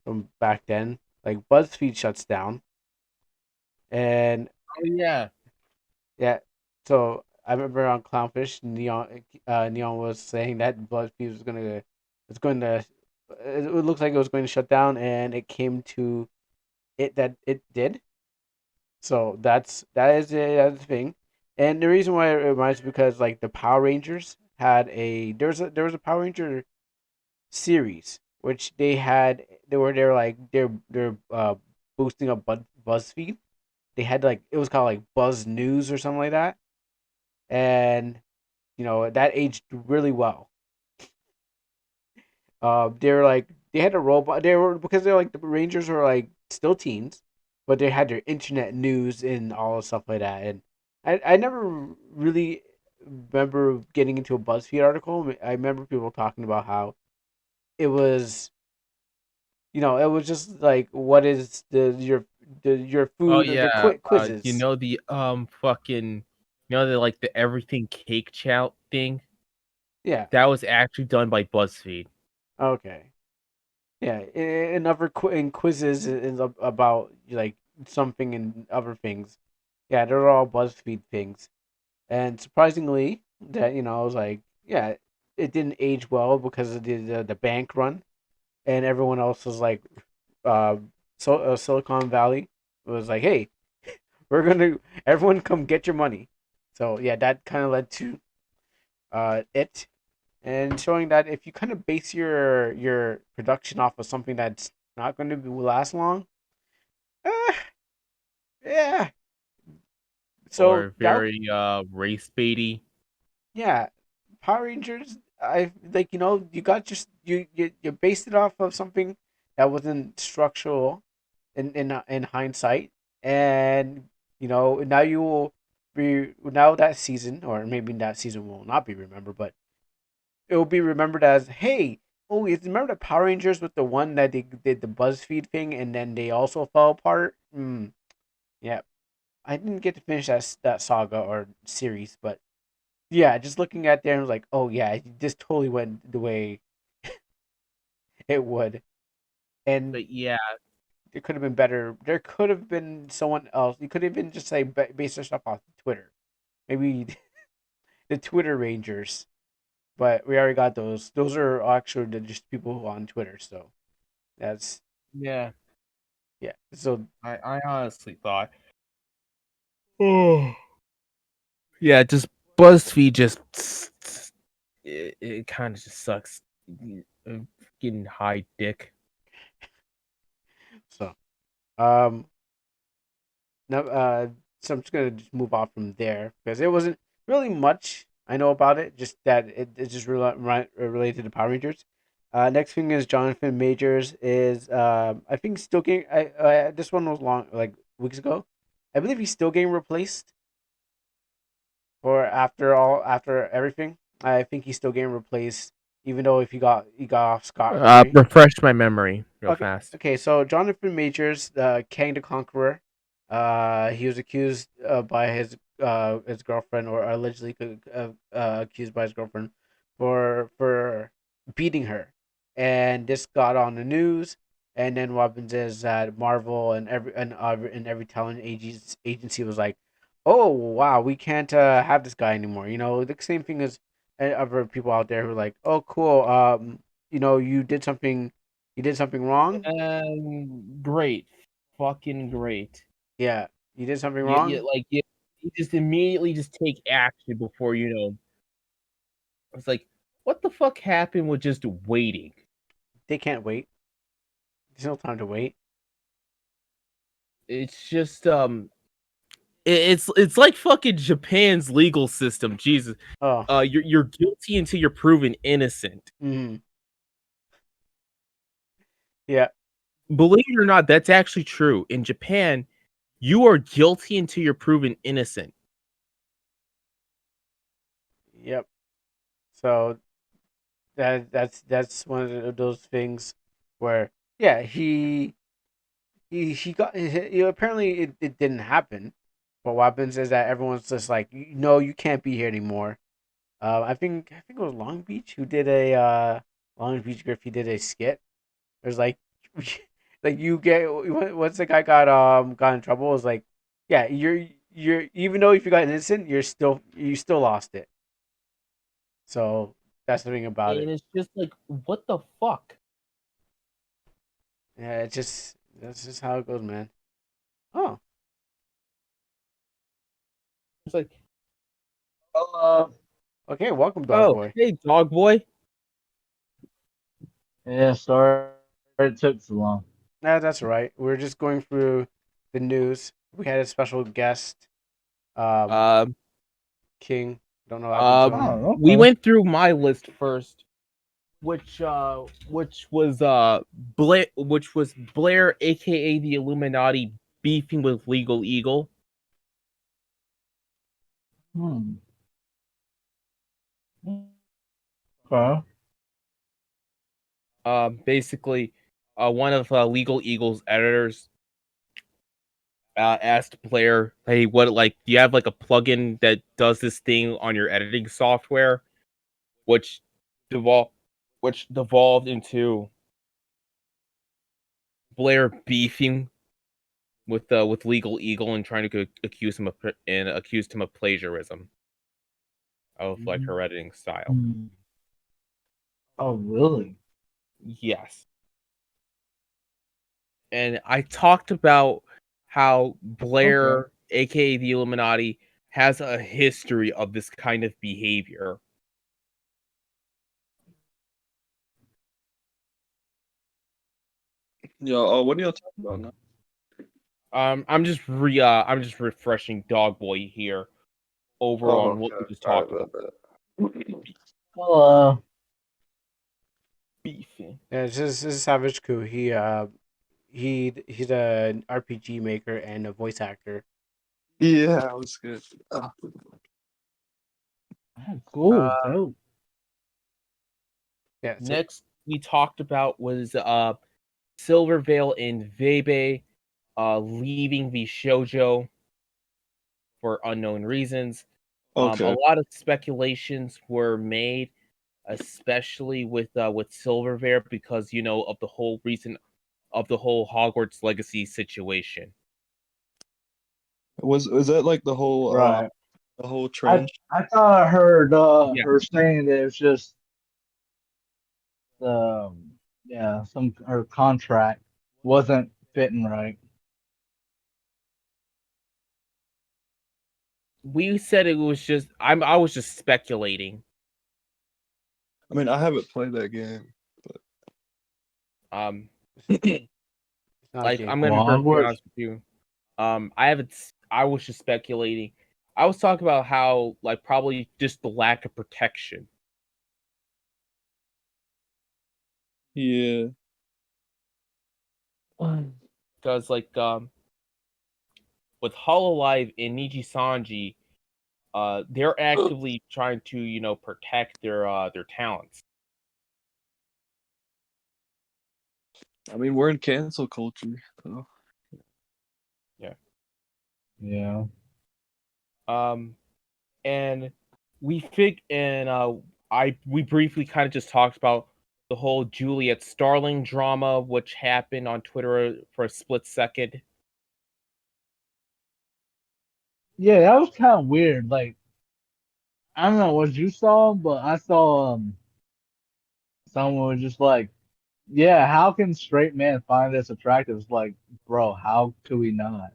from back then. Like BuzzFeed shuts down, and Oh yeah. yeah, so I remember on Clownfish, Neon was saying that BuzzFeed was going to, it looks like it was going to shut down, and it came to it that it did. So that's the thing, and the reason why it reminds me because like the Power Rangers had a there was a Power Ranger series, which they're boosting up BuzzFeed. They had like it was called like Buzz News or something like that, and that aged really well. They're like they had a robot. They were because they're like the Rangers were like still teens, but they had their internet news and all the stuff like that. And I never really remember getting into a BuzzFeed article. I remember people talking about how it was, it was just like what is your Oh food, the yeah, quizzes. the fucking, the like the everything cake chow thing Yeah. that was actually done by BuzzFeed. Okay. Yeah, and other quizzes is about like something and other things. Yeah, they're all BuzzFeed things. And surprisingly, that I was like, yeah, it didn't age well because of the bank run, and everyone else was like, uh, Silicon Valley was like, hey, everyone come get your money. So yeah, that kind of led to it, and showing that if you kind of base your production off of something that's not going to last long, eh, yeah. So Or that very race baity. yeah, Power Rangers. I like you got just you based it off of something that wasn't structural in hindsight, and now you will be now that season, or maybe that season will not be remembered, but it will be remembered as, hey, oh, you remember the Power Rangers with the one that they did the BuzzFeed thing and then they also fell apart. Yeah, I didn't get to finish that saga or series, but yeah, just looking at there, I was like, oh yeah, this totally went the way it would, and But yeah, it could have been better. There could have been someone else. You could even just say base their stuff off Twitter, maybe the Twitter Rangers. But we already got those. Those are actually just people on Twitter. So that's yeah. yeah. So I honestly thought, oh yeah, just BuzzFeed it kind of just sucks. Getting high dick. so um no so I'm just gonna just move off from there because it wasn't really much I know about it. Just that it's just related to Power Rangers. Next thing is Jonathan Majors is I think still getting this one was long like weeks ago. I believe he's still getting replaced or after everything. I think he's still getting replaced even though if he got off scot free. Refresh my memory real Okay, fast. okay. So Jonathan Majors, Kang the Conqueror, he was accused by his girlfriend, or allegedly accused by his girlfriend for beating her, and this got on the news. And then what happens is that Marvel and every talent agency was like, "Oh wow, we can't have this guy anymore." The same thing as other people out there who are like, "Oh cool, you did something wrong. Great, fucking great. Yeah, you did something Yeah, wrong. like you just immediately just take action before It's like, what the fuck happened with just waiting? They can't wait. There's no time to wait. It's just it's like fucking Japan's legal system. Jesus, Oh, you're guilty until you're proven innocent. mm, yeah, Believe it or not, that's actually true. In Japan, you are guilty until you're proven innocent. yep. So that's one of those things where yeah he got apparently it didn't happen. But what happens is that everyone's just like, no, you can't be here anymore. I think it was Long Beach who did a Long Beach Griffey did a skit. It was like like you get once the guy got in trouble, it was like, yeah, you're even though if you got innocent, you still lost it. So that's the thing about And it. it's just like, what the fuck? Yeah, that's just how it goes, man. Oh, It's like, uh, okay, welcome, oh, Dogboy. hey, dog boy. Yeah, sorry it took so long. Nah, that's all right. We're just going through the news. We had a special guest, um, Um, King. Don't know what happened to him. Oh, we okay. went through my list first, which was Blair, aka the Illuminati, beefing with Legal Eagle. Hmm. Okay. Basically, one of Legal Eagle's editors asked Blair, "Hey, what do you have like a plugin that does this thing on your editing software?" Which devolved, which devolved into Blair beefing with Legal Eagle and trying to accused him of plagiarism of like her editing style. Hmm. Oh, really? Yes. And I talked about how Blair, aka the Illuminati, has a history of this kind of behavior. Yeah. What are y'all talking about now? I'm just refreshing Dogboy here over Oh, on what we okay. just All talked right, about. Well, Beefing. Yeah, this is Savageku. He's an RPG maker and a voice actor. Yeah, that was good. cool, dope. Yeah. So Next we talked about was Silvervale and Veibae leaving VShoujo for unknown reasons. A Okay. lot of speculations were made, especially with Silvervale, because of the whole Hogwarts Legacy situation. Was that like the whole Right. trend? I thought I heard Yeah, her saying that it was just yeah, some her contract wasn't fitting right. we said it was just I was just speculating. I mean, I haven't played that game. Um, it's not a like game. I'm gonna Well, be perfectly Hogwarts. honest with you. I haven't. I was just speculating. I was talking about how like probably just the lack of protection. Yeah. Because with Hololive and Niji Sanji, they're actively trying to protect their talents. I mean, we're in cancel culture. So. Yeah. Yeah. And we briefly kind of just talked about the whole Juliet Starling drama, which happened on Twitter for a split second. Yeah, that was kind of weird. Like, I don't know what you saw, but I saw someone was just like, yeah, how can straight men find this attractive? It's like, bro, how could we not?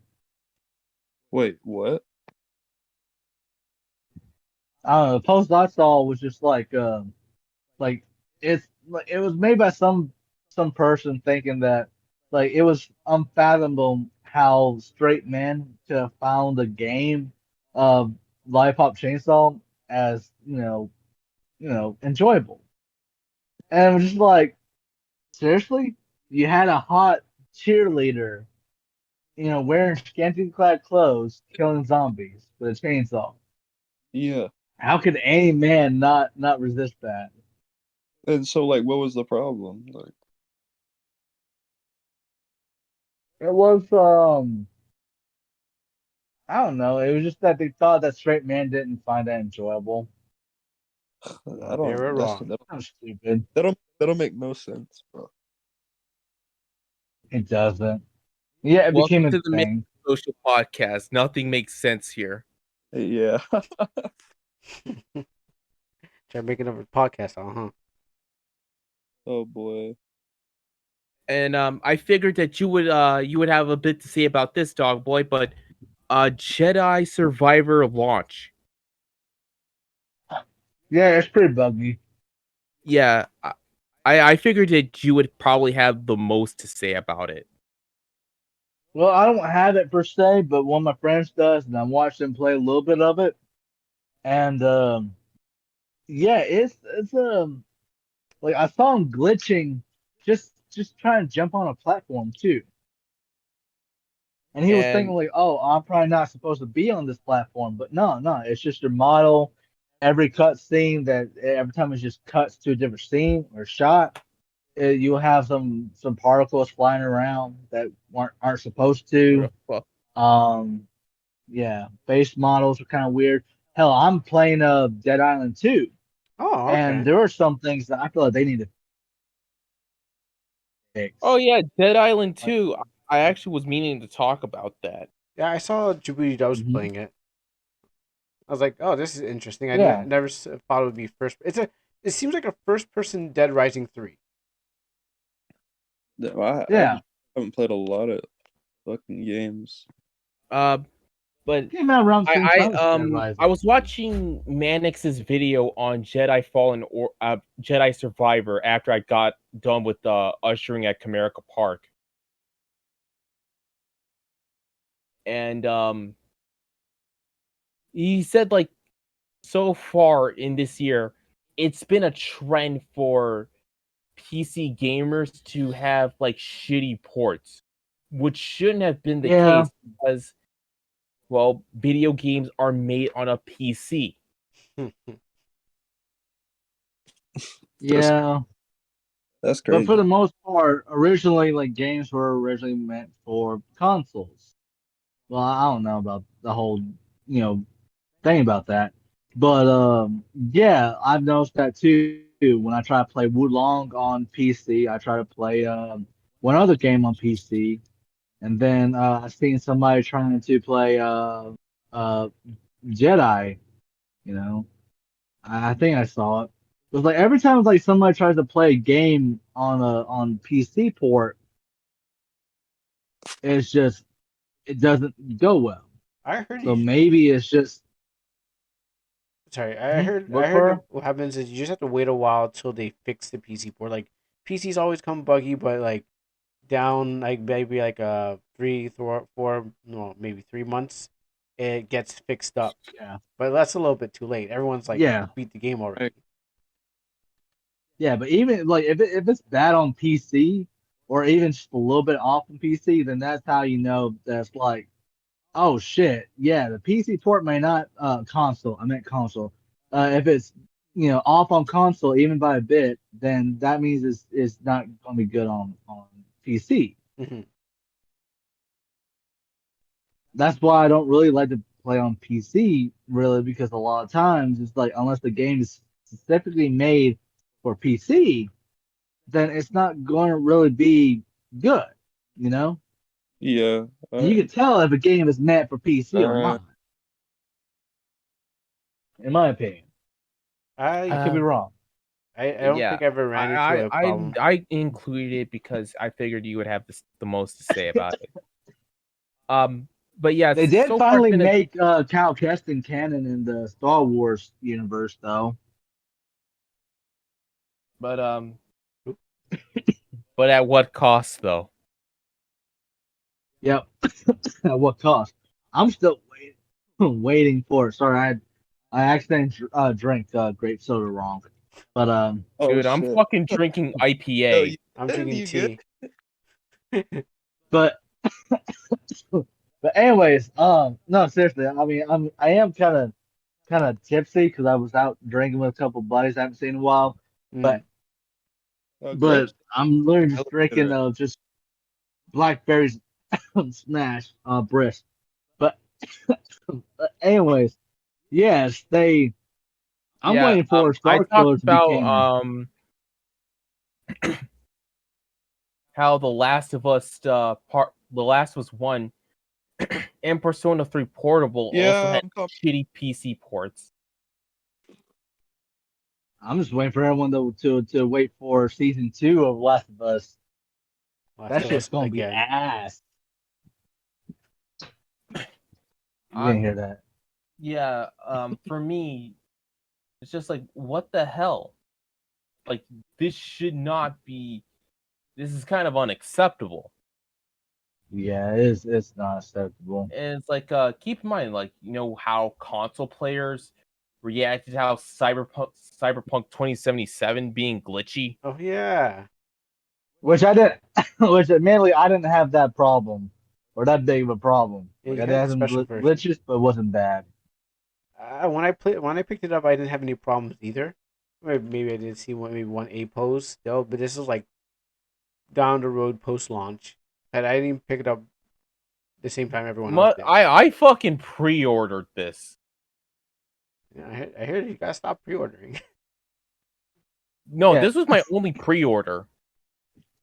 Wait, what? I don't know. The post I saw was just like it's like it was made by some person thinking that like it was unfathomable how straight men could have found the game of lollipop chainsaw as enjoyable. And it was just like, seriously, you had a hot cheerleader, wearing scantily clad clothes, killing zombies with a chainsaw. Yeah. How could any man not resist that? And so, like, what was the problem? Like, It was I don't know. It was just that they thought that straight men didn't find that enjoyable. I They were don't. wrong. That was stupid. That'll make no sense, bro. It doesn't. Yeah, it Welcome became a to the Make thing. Social Podcast. Nothing makes sense here. Yeah. Try making up a podcast, huh? Oh boy. And I figured that you would have a bit to say about this, Dog Boy, but Jedi Survivor launch. Yeah, it's pretty buggy. Yeah, I figured that you would probably have the most to say about it. Well, I don't have it per se, but one of my friends does, and I watched them play a little bit of it. And yeah, it's like I saw him glitching, just trying to jump on a platform too. And he was thinking And like, oh, I'm probably not supposed to be on this platform, but no, it's just your model. Every cut scene that every time it just cuts to a different scene or shot, you'll have some particles flying around that aren't supposed to. well, Um, yeah, base models are kind of weird. Hell, I'm playing Dead Island 2, Oh, and okay. there are some things that I feel like they need to fix. oh yeah, Dead Island Like, 2. I actually was meaning to talk about that. Yeah, I saw Jubilee Dubs mhm. playing it. I was like, oh, this is interesting. I Yeah, never thought it would be first. It seems like a first-person Dead Rising 3. I yeah. haven't played a lot of fucking games. But Came out around the same time as Dead I Rising. was watching Mannix's video on Jedi Fallen or Jedi Survivor after I got done with ushering at Comerica Park. And he said like so far in this year, it's been a trend for PC gamers to have like shitty ports, which shouldn't have been the Yeah, case because well, video games are made on a PC. yeah. That's But for crazy. the most part, originally, like games were originally meant for consoles. Well, I don't know about the whole, thing about that. But yeah, I've noticed that too. When I try to play Wulong on PC, I try to play one other game on PC, and then I seen somebody trying to play uh Jedi. You know, I think I saw it. It was like every time like somebody tries to play a game on PC port, it's just it doesn't go well. I heard So you. maybe it's just Sorry, I heard. what I heard per what happens is you just have to wait a while till they fix the PC port. Like PCs always come buggy, but like down like maybe like 4 no maybe 3 months, it gets fixed up. yeah. But that's a little bit too late. Everyone's like Yeah, beat the game already. yeah, but even like if it's bad on PC or even just a little bit off on PC, then that's how you know that's like, oh shit, yeah, the PC port may not console. I meant console. If it's off on console even by a bit, then that means it's not gonna be good on PC. Hmm. That's why I don't really like to play on PC really because a lot of times it's like unless the game is specifically made for PC, then it's not going to really be good, you know? Yeah. And you can tell if a game is meant for PC or Uh, not, in my opinion. I I could be Um, wrong. I don't yeah, think I ever ran into a problem. I included it because I figured you would have the most to say about it. But yeah, They did so far it's finally been a make Cal Keston canon in the Star Wars universe, though. but but at what cost though? Yep. At what cost? I'm still waiting for it. Sorry, I accidentally drank grape soda wrong. But oh Dude, I'm shit. fucking drinking Yo, IPA. you I'm good? drinking You good? tea. but but anyways, no, seriously. I mean, I am kind of tipsy because I was out drinking with a couple buddies I haven't seen in a while. But Mm. but Grapes. I'm literally Hella just good, drinking right? just blackberries smash brisk. But anyways, yes, they. I'm Yeah, waiting for I Star talked Killer to be about canon. how the Last of Us the Last of Us 1 and Persona 3 Portable also Yeah, had shitty PC ports. I'm just waiting for everyone to wait for season 2 of Last of Us. Last That of shit's Us gonna be again. ass. You I didn't hear that. Yeah, for me, it's just like what the hell? like this should not be. This is kind of unacceptable. Yeah, it's not acceptable. And it's like, keep in mind, like, you know how console players reacted to how Cyberpunk 2077 being glitchy. Oh yeah. Which I didn't. Which admittedly I didn't have that problem or that big of a problem. Yeah, Like you I had did the have some special version. glitches, but it wasn't bad. When I picked it up, I didn't have any problems either. Maybe I did see maybe one A post though, but this is like down the road post launch, and I didn't even pick it up the same time everyone else did. I fucking pre-ordered this. Yeah, I heard you gotta stop pre-ordering. No, Yeah. this was my only pre-order.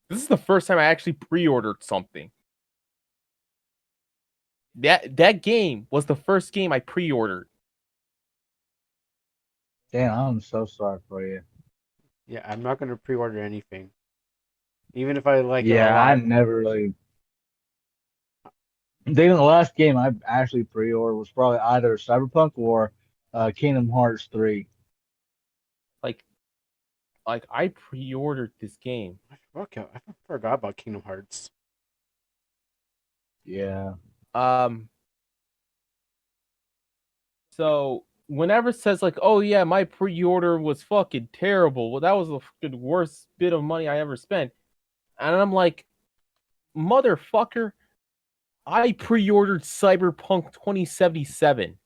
This is the first time I actually pre-ordered something. That game was the first game I pre-ordered. Damn, I'm so sorry for you. Yeah, I'm not gonna pre-order anything, even if I like it a Yeah, I lot. never really. I think the last game I actually pre-ordered was probably either Cyberpunk or Kingdom Hearts 3. Like I pre-ordered this game. Okay, I forgot about Kingdom Hearts. Yeah. So whenever it says like, oh yeah, my pre-order was fucking terrible. Well, that was the fucking worst bit of money I ever spent. And I'm like, motherfucker, I pre-ordered Cyberpunk 2077.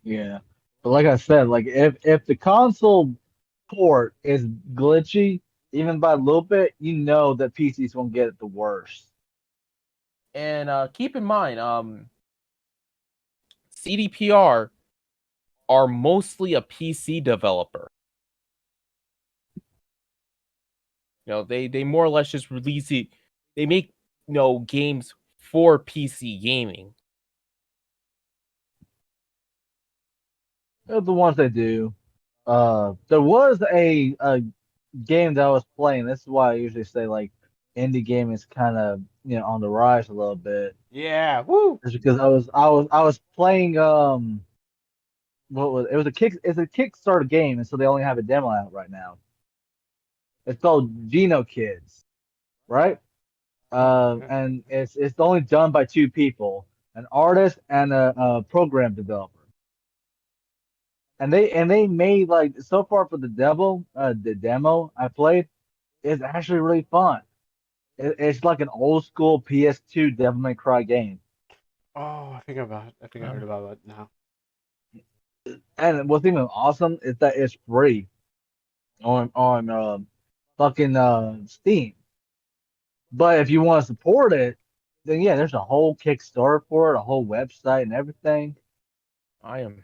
Yeah. But like I said, like if the console port is glitchy, even by a little bit, you know that PC's gonna get it the worst. And keep in mind, CDPR are mostly a PC developer. You know, they more or less just release it. They make, you know, games for PC gaming. They're the ones they do. There was a game that I was playing. This is why I usually say like indie game is kind of on the rise a little bit. Yeah, woo! It's because I was playing what was it was a it's a Kickstarter game, and so they only have a demo out right now. It's called Geno Kids, right? And it's only done by two people, an artist and a program developer. And they made like so far for the demo I played is actually really fun. It's like an old school PS2 Devil May Cry game. Oh, I think I heard about it now. And what's even awesome is that it's free on fucking Steam. But if you want to support it, then yeah, there's a whole Kickstarter for it, a whole website and everything. I am.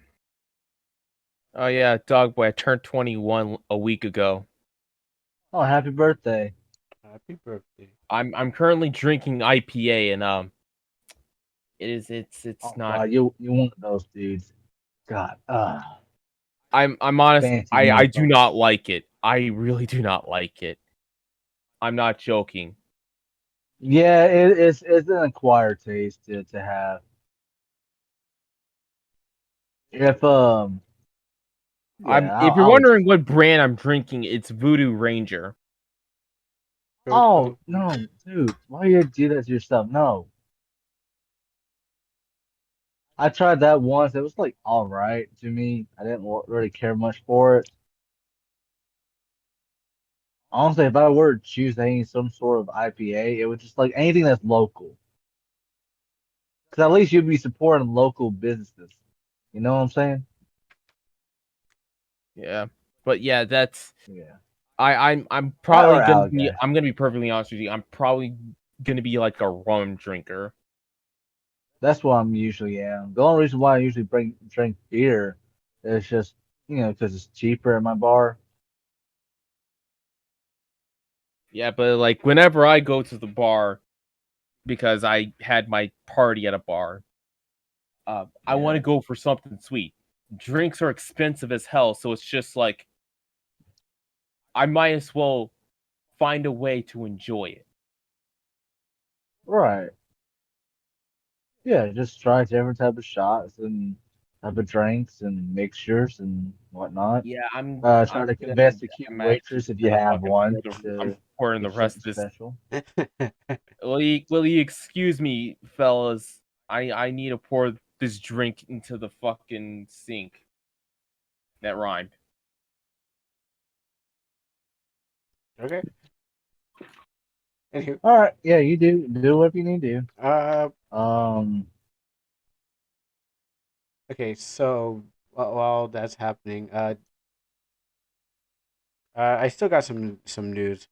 Oh yeah, Dogboy. I turned 21 a week ago. Oh, happy birthday! Happy birthday! I'm currently drinking IPA, and it's Oh, not. God, you one of those dudes. God, I'm honest. fancy I do motherfucker. not like it. I really do not like it. I'm not joking. Yeah, it's an acquired taste to have. If yeah, If I you're would. wondering what brand I'm drinking, it's Voodoo Ranger. Oh no, dude, why you do that to yourself? No, I tried that once. It was like all right to me. I didn't really care much for it. Honestly, if I were to choose some sort of IPA, it would just like anything that's local. Because at least you'd be supporting local businesses. You know what I'm saying? Yeah, but yeah, that's. Yeah. I'm That probably or gonna be. Allagash. I'm gonna be perfectly honest with you. I'm probably gonna be like a rum drinker. That's what I'm usually am. The only reason why I usually drink beer is just because it's cheaper at my bar. Yeah, but like whenever I go to the bar, because I had my party at a bar, I want to Yeah. go for something sweet. Drinks are expensive as hell, so it's just like I might as well find a way to enjoy it. Right. Yeah, just try different type of shots and type of drinks and mixtures and whatnot. Yeah, Try I'm to gonna, convince the cute I'm actually waitress if you gonna have fucking one I'm to pouring the get rest something of this. special. Will you excuse me, fellas? I need to pour this drink into the fucking sink. That rhymed. Okay. Anywho, All right, yeah, you do what you need to do. Okay, so while that's happening, I still got some news.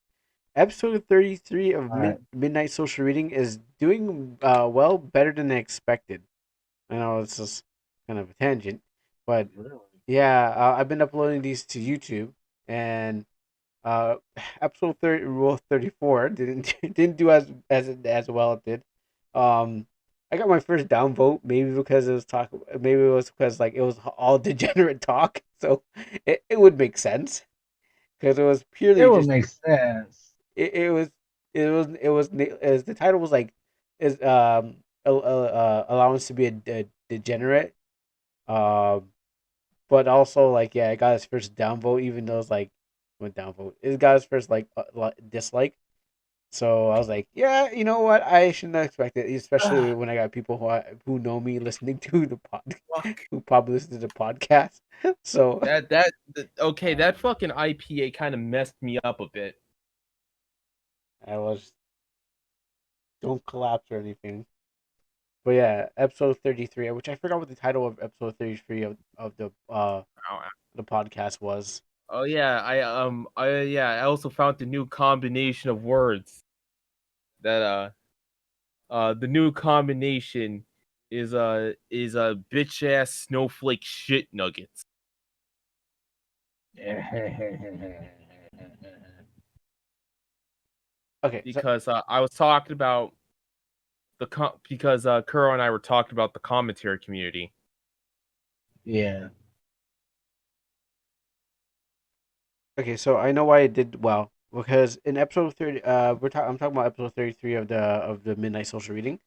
Episode 33 of All right. Midnight Social Reading is doing well, better than I expected. I know it's just kind of a tangent, but Really? yeah, I've been uploading these to YouTube, and uh, episode 30, Rule 34 didn't do as well it did. I got my first downvote, maybe because it was maybe it was because like it was all degenerate talk, so it would make sense because it was It purely would just make sense. it was as the title was like is allowance to be a degenerate, um but also like yeah, it got his first downvote even though it's like went downvote. It got his first like dislike. So I was like, yeah, you know what? I shouldn't have expected, especially when I got people who know me listening to the pod, Fuck. who probably listen to the podcast. So Okay, that fucking IPA kind of messed me up a bit. I was don't collapse or anything. But yeah, episode 33, which I forgot what the title of episode 33 of the podcast was. Oh yeah, I also found the new combination of words that the new combination is a bitch ass snowflake shit nuggets. Okay, so Because I was talking about because Kuro and I were talking about the commentary community. Yeah. okay, so I know why it did well because in episode 30, I'm talking about episode 33 of the Midnight Social Reading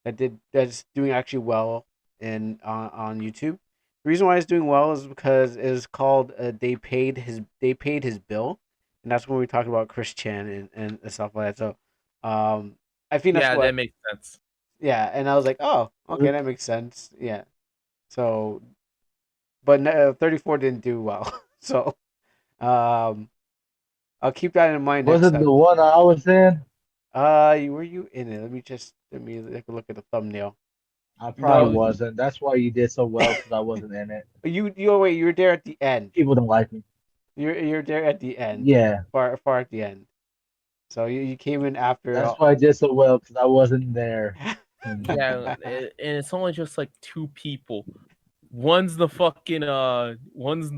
that's doing actually well in on YouTube. The reason why it's doing well is because it's called they paid his bill, and that's when we talked about Chris Chan and stuff like that. So, I think that's Yeah, what that makes sense. yeah, and I was like, oh, okay, that makes sense. Yeah, so but 34 didn't do well, so um. I'll keep that in mind Was next it time. the one I was in? Were you in it? Let me take a look at the thumbnail. I probably No, wasn't. That's why you did so well because I wasn't in it. Wait, you were there at the end. People don't like me. You're there at the end, Yeah, far at the end. So you came in after. that's why I did so well because I wasn't there. yeah, and it's only just like two people. One's the fucking one's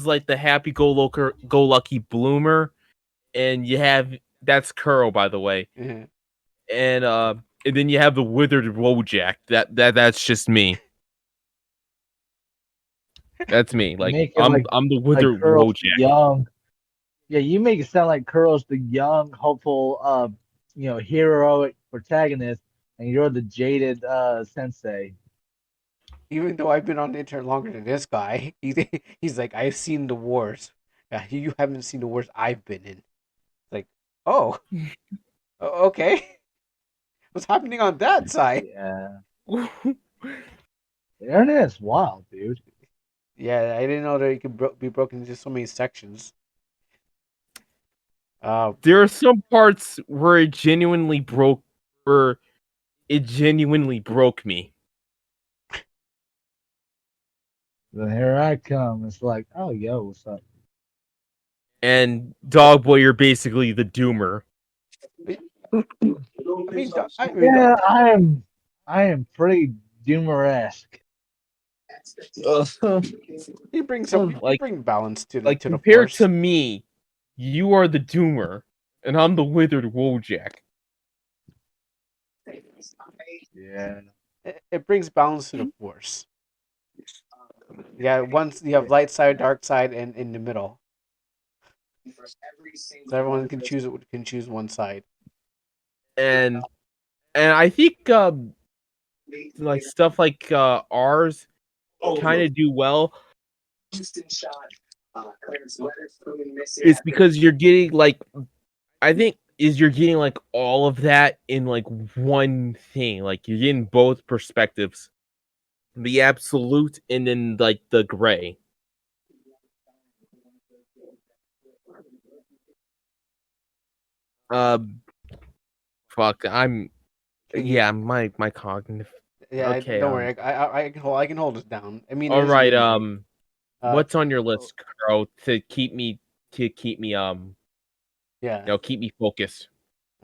like the go lucky bloomer, and you have that's Kuro, by the way, Mhm. and then you have the withered wojak. That's just me. That's me. You Like make it I'm the like withered Kuro's the wojak young. Yeah, you make it sound like Kuro's the young, hopeful, heroic protagonist, and you're the jaded sensei. Even though I've been on the internet longer than this guy, he's like, I've seen the wars. You haven't seen the wars I've been in. Like, oh, okay. What's happening on that side? Yeah, the internet's wild, dude. Yeah, I didn't know that it could be broken into so many sections. There are some parts where it genuinely broke me. Then here I come. It's like, oh, yo, what's up? And Dogboy, you're basically the doomer. Yeah, I am pretty doomer-esque. You bring balance to Like the compared force. to me, you are the doomer, and I'm the withered wojak. Yeah. It brings balance to the force. Yeah, once you have light side, dark side, and in the middle, so everyone can choose one side. And I think like stuff like ours kind of do well is because you're getting like, I think is you're getting like all of that in like one thing. Like you're getting both perspectives, the absolute and then like the gray. Fuck, yeah, my cognitive. Yeah, Okay, don't worry. I can hold it down. I mean, it all is a right, good movie. what's on your list, Kuro, to keep me Yeah. keep me focused?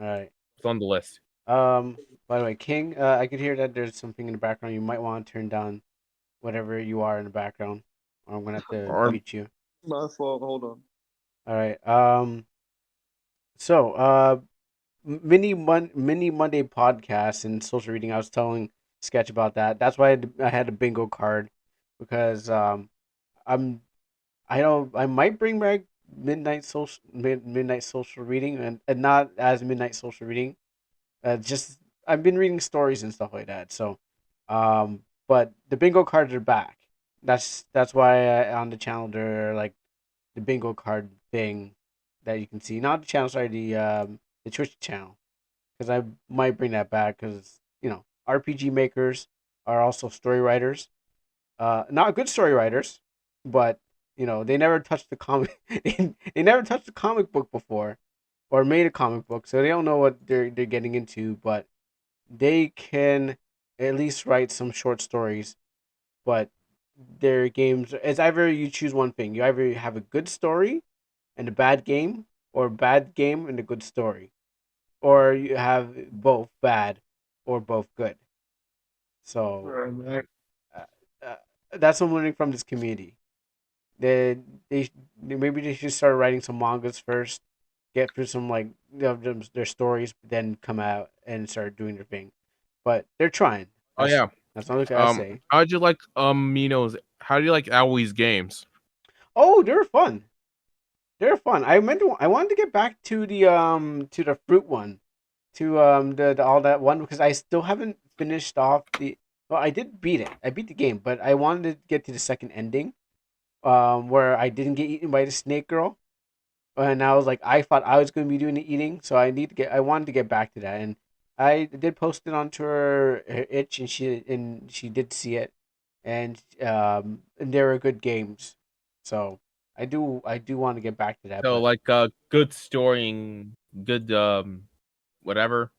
All right. It's on the list. By the way, King, I could hear that there's something in the background. You might want to turn down whatever you are in the background, or I'm gonna have to Or mute you. My fault. Hold on. All right. So, mini Monday podcast and social reading. I was telling Sketch about that. That's why I had a bingo card because I'm I might bring back midnight social reading and not as midnight social reading. Just I've been reading stories and stuff like that. So, but the bingo cards are back. That's why on the channel there are like the bingo card thing that you can see. Not the channel, sorry, the Twitch channel, because I might bring that back because RPG makers are also story writers. Not good story writers, but they never touched the comic. They never touched the comic book before, or made a comic book, so they don't know what they're getting into. But they can at least write some short stories. But their games, it's either you choose one thing. You either have a good story and a bad game, or a bad game and a good story, or you have both bad or both good. So uh, uh, that's what I'm learning from this community. They, they maybe they should start writing some mangas first, get through some like their stories, then come out and start doing their thing. But they're trying. oh yeah, That's all I gotta say. how'd you like Mino's? How do you like Owie's games? Oh, they're fun. They're fun. I wanted to get back to the fruit one, to the all that one because I still haven't finished off the. Well, I did beat it. I beat the game, but I wanted to get to the second ending, where I didn't get eaten by the snake girl, and I was like, I thought I was going to be doing the eating, so I wanted to get back to that, and I did post it onto her itch, and she did see it, and they were good games, so I do want to get back to that, So but like good storying, good whatever.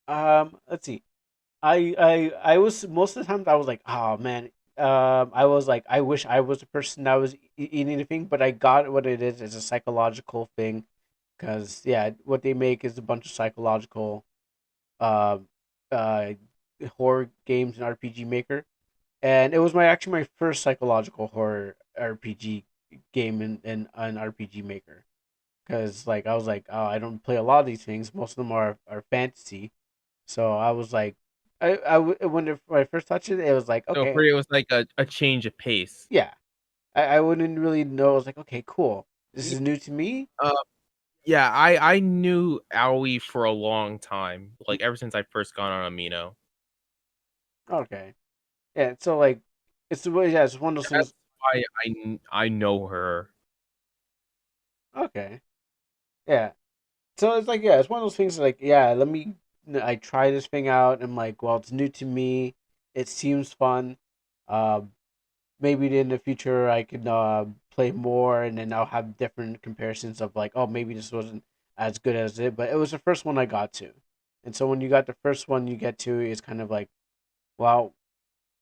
let's see. I was most of the times I was like, oh man. I was like, I wish I was the person that was eating anything, but I got what it is. It's a psychological thing, because yeah, what they make is a bunch of psychological, uh, uh, horror games and RPG Maker, and it was my first psychological horror RPG game in an RPG Maker, because like I was like, oh, I don't play a lot of these things. Most of them are fantasy, so I was like, when I first touched it, it was like, So okay, for you, it was like a change of pace. yeah. I wouldn't really know. I was like, okay, cool. This is new to me. Uh, yeah, I knew Owie for a long time, like ever since I first got on Amino. Okay, yeah. So like, it's one of those That's things. why I know her. Okay, yeah. So it's like, yeah, it's one of those things. Like, yeah, I try this thing out. And I'm like, well, it's new to me. It seems fun. Uh, Maybe in the future I could play more, and then I'll have different comparisons of like, oh, maybe this wasn't as good as it, but it was the first one I got to, and so when you got the first one you get to, it's kind of like, well,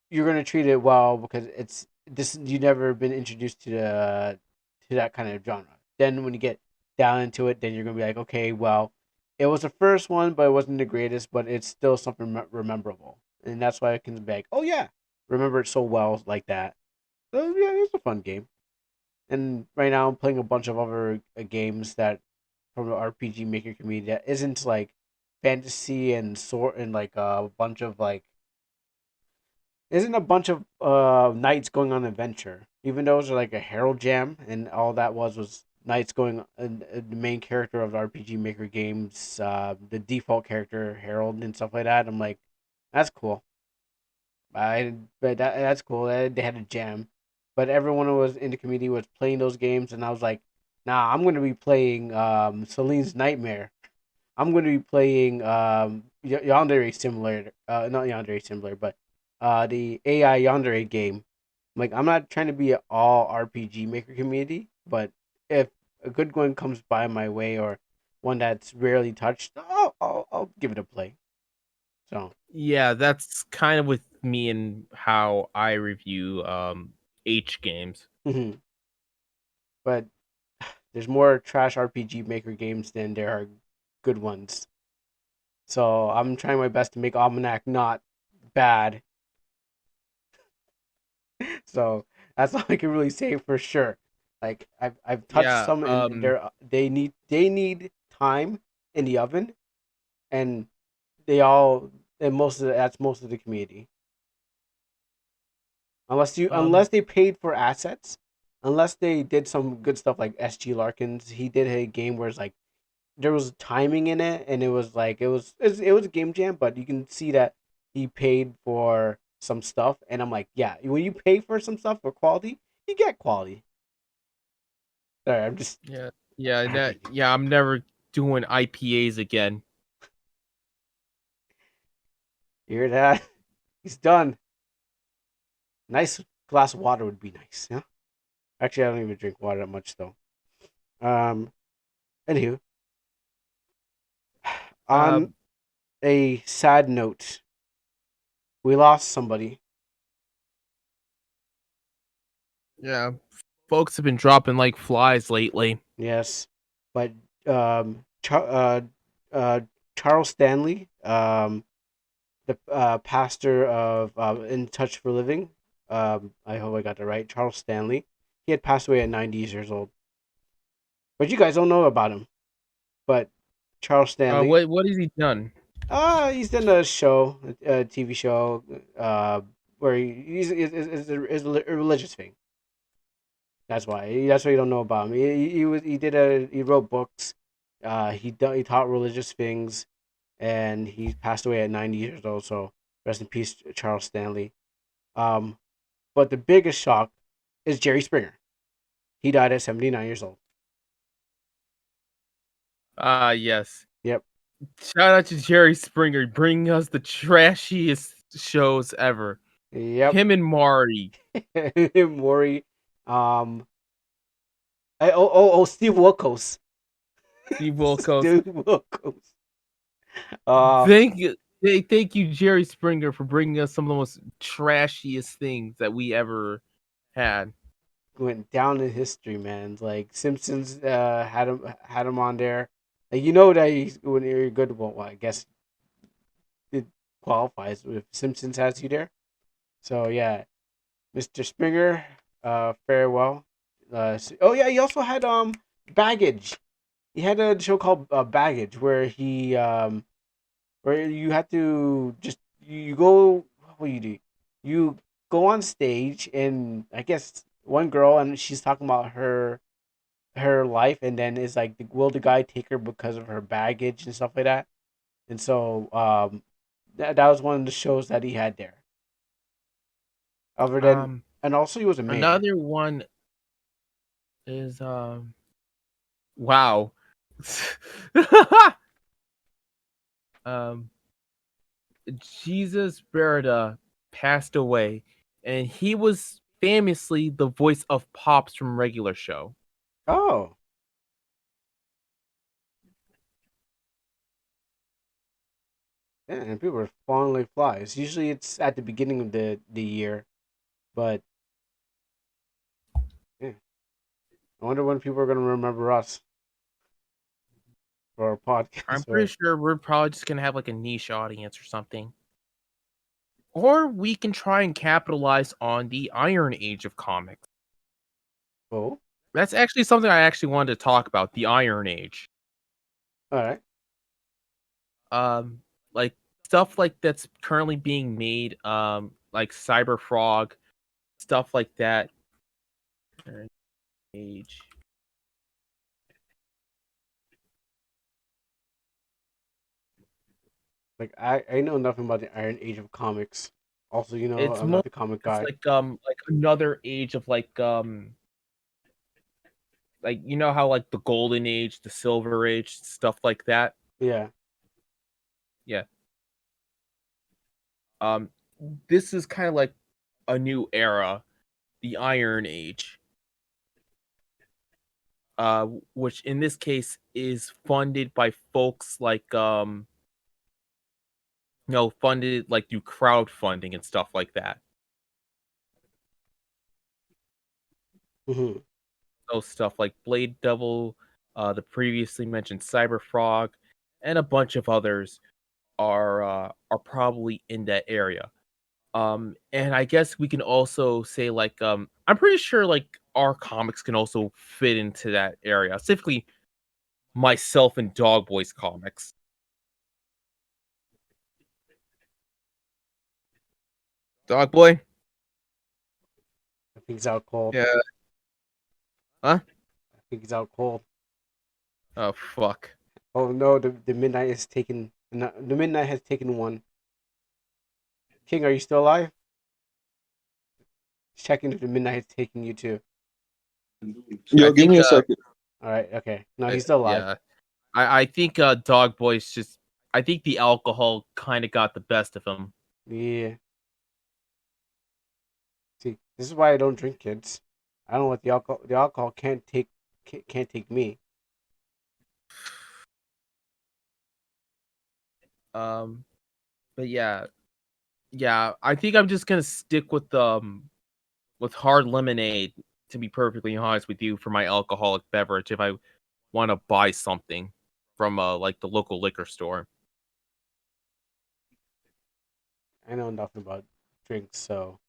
you're gonna treat it well because it's this you never been introduced to that kind of genre. Then when you get down into it, then you're gonna be like, okay, well, it was the first one, but it wasn't the greatest, but it's still something rememberable, and that's why I can be like, oh yeah, remember it so well like that. So yeah, it's a fun game. And right now I'm playing a bunch of other games that from the RPG Maker community that isn't like fantasy and sort and like a bunch of like isn't a bunch of knights going on an adventure. Even though it's like a Herald Jam and all that was knights going the main character of the RPG Maker games, the default character Herald and stuff like that. I'm like, that's cool. But that's cool. They had a jam, but everyone who was in the community was playing those games, and I was like, nah, I'm gonna be playing Celine's Nightmare. I'm gonna be playing Yandere Simulator. Not Yandere Simulator, but the AI Yandere game. Like, I'm not trying to be an all RPG maker community, but if a good one comes by my way or one that's rarely touched, I'll give it a play. So Yeah, that's kind of with me and how I review H games. but there's more trash RPG maker games than there are good ones. So I'm trying my best to make Almanac not bad. So that's all I can really say for sure. Like, I've touched Yeah, some, and they need time in the oven, and they all and that's most of the community. Unless they paid for assets, unless they did some good stuff like SG Larkins. He did a game where it's like there was timing in it, and it was like it was a game jam, but you can see that he paid for some stuff, and I'm like, yeah, when you pay for some stuff for quality, you get quality. Sorry, I'm just I'm never doing IPAs again. you hear that? He's done. Nice glass of water would be nice, yeah. Actually, I don't even drink water that much though. Anywho, on Um, a sad note, we lost somebody. yeah, folks have been dropping like flies lately. Yes, but Charles Stanley, the pastor of In Touch for Living. I hope I got that right. Charles Stanley. He had passed away at 90 years old. But you guys don't know about him. But Charles Stanley. What has he done? He's done a show, a TV show, where he's a religious thing. That's why. That's why you don't know about him. He wrote books. He taught religious things, and he passed away at 90 years old. So rest in peace, Charles Stanley. Um, but the biggest shock is Jerry Springer. He died at 79 years old. Yes. Yep. Shout out to Jerry Springer, bringing us the trashiest shows ever. Yep. Him and Maury. Maury. Steve Wilkos. Steve Wilkos. Steve Wilkos. Thank you, Jerry Springer, for bringing us some of the most trashiest things that we ever had. Went down in history, man. Like Simpsons had him on there. Like, you know that when you're good. Well, I guess it qualifies if Simpsons has you there. So yeah, Mr. Springer. Farewell. Oh yeah, he also had Baggage. He had a show called Baggage where you had to just you go. What do you do? You go on stage, and I guess one girl, and she's talking about her life, and then it's like, will the guy take her because of her baggage and stuff like that? And so that was one of the shows that he had there. Other than, and also he was a mayor. Another one is wow. Jesus Berida passed away, and he was famously the voice of Pops from Regular Show. Oh. Yeah, and people are falling like flies. Usually it's at the beginning of the year, but yeah. I wonder when people are gonna remember us for our podcast. I'm pretty sure we're probably just gonna have like a niche audience or something. Or we can try and capitalize on the Iron Age of comics. Oh. That's actually something I actually wanted to talk about, the Iron Age. Alright. Like stuff like that's currently being made, like Cyber Frog, stuff like that. Iron Age. Like, I know nothing about the Iron Age of comics. Also, you know, It's I'm more not the comic it's guy. like another age of like you know how like the golden age, the silver age, stuff like that. Yeah. Yeah. Um, this is kind of like a new era, the Iron Age. Which in this case is funded by folks like funded like through crowdfunding and stuff like that. Hmm. So stuff like Blade Devil, the previously mentioned Cyber Frog, and a bunch of others are probably in that area. And I guess we can also say like I'm pretty sure like our comics can also fit into that area. Specifically myself and Dogboy's comics. Dogboy? I think he's out cold. Yeah. Huh? I think he's out cold. Oh fuck. Oh no, the midnight is taken. The midnight has taken one. King, are you still alive? Checking if the midnight has taken you too. Yo, I give think me a second. All right, okay. No, he's still alive. yeah. I think Dogboy's just I think the alcohol kind of got the best of him. Yeah. See, this is why I don't drink, kids. I don't let the alcohol. The alcohol can't take me. Um but yeah. Yeah, I think I'm just gonna stick with hard lemonade, to be perfectly honest with you, for my alcoholic beverage if I want to buy something from like the local liquor store. I know nothing about drinks, so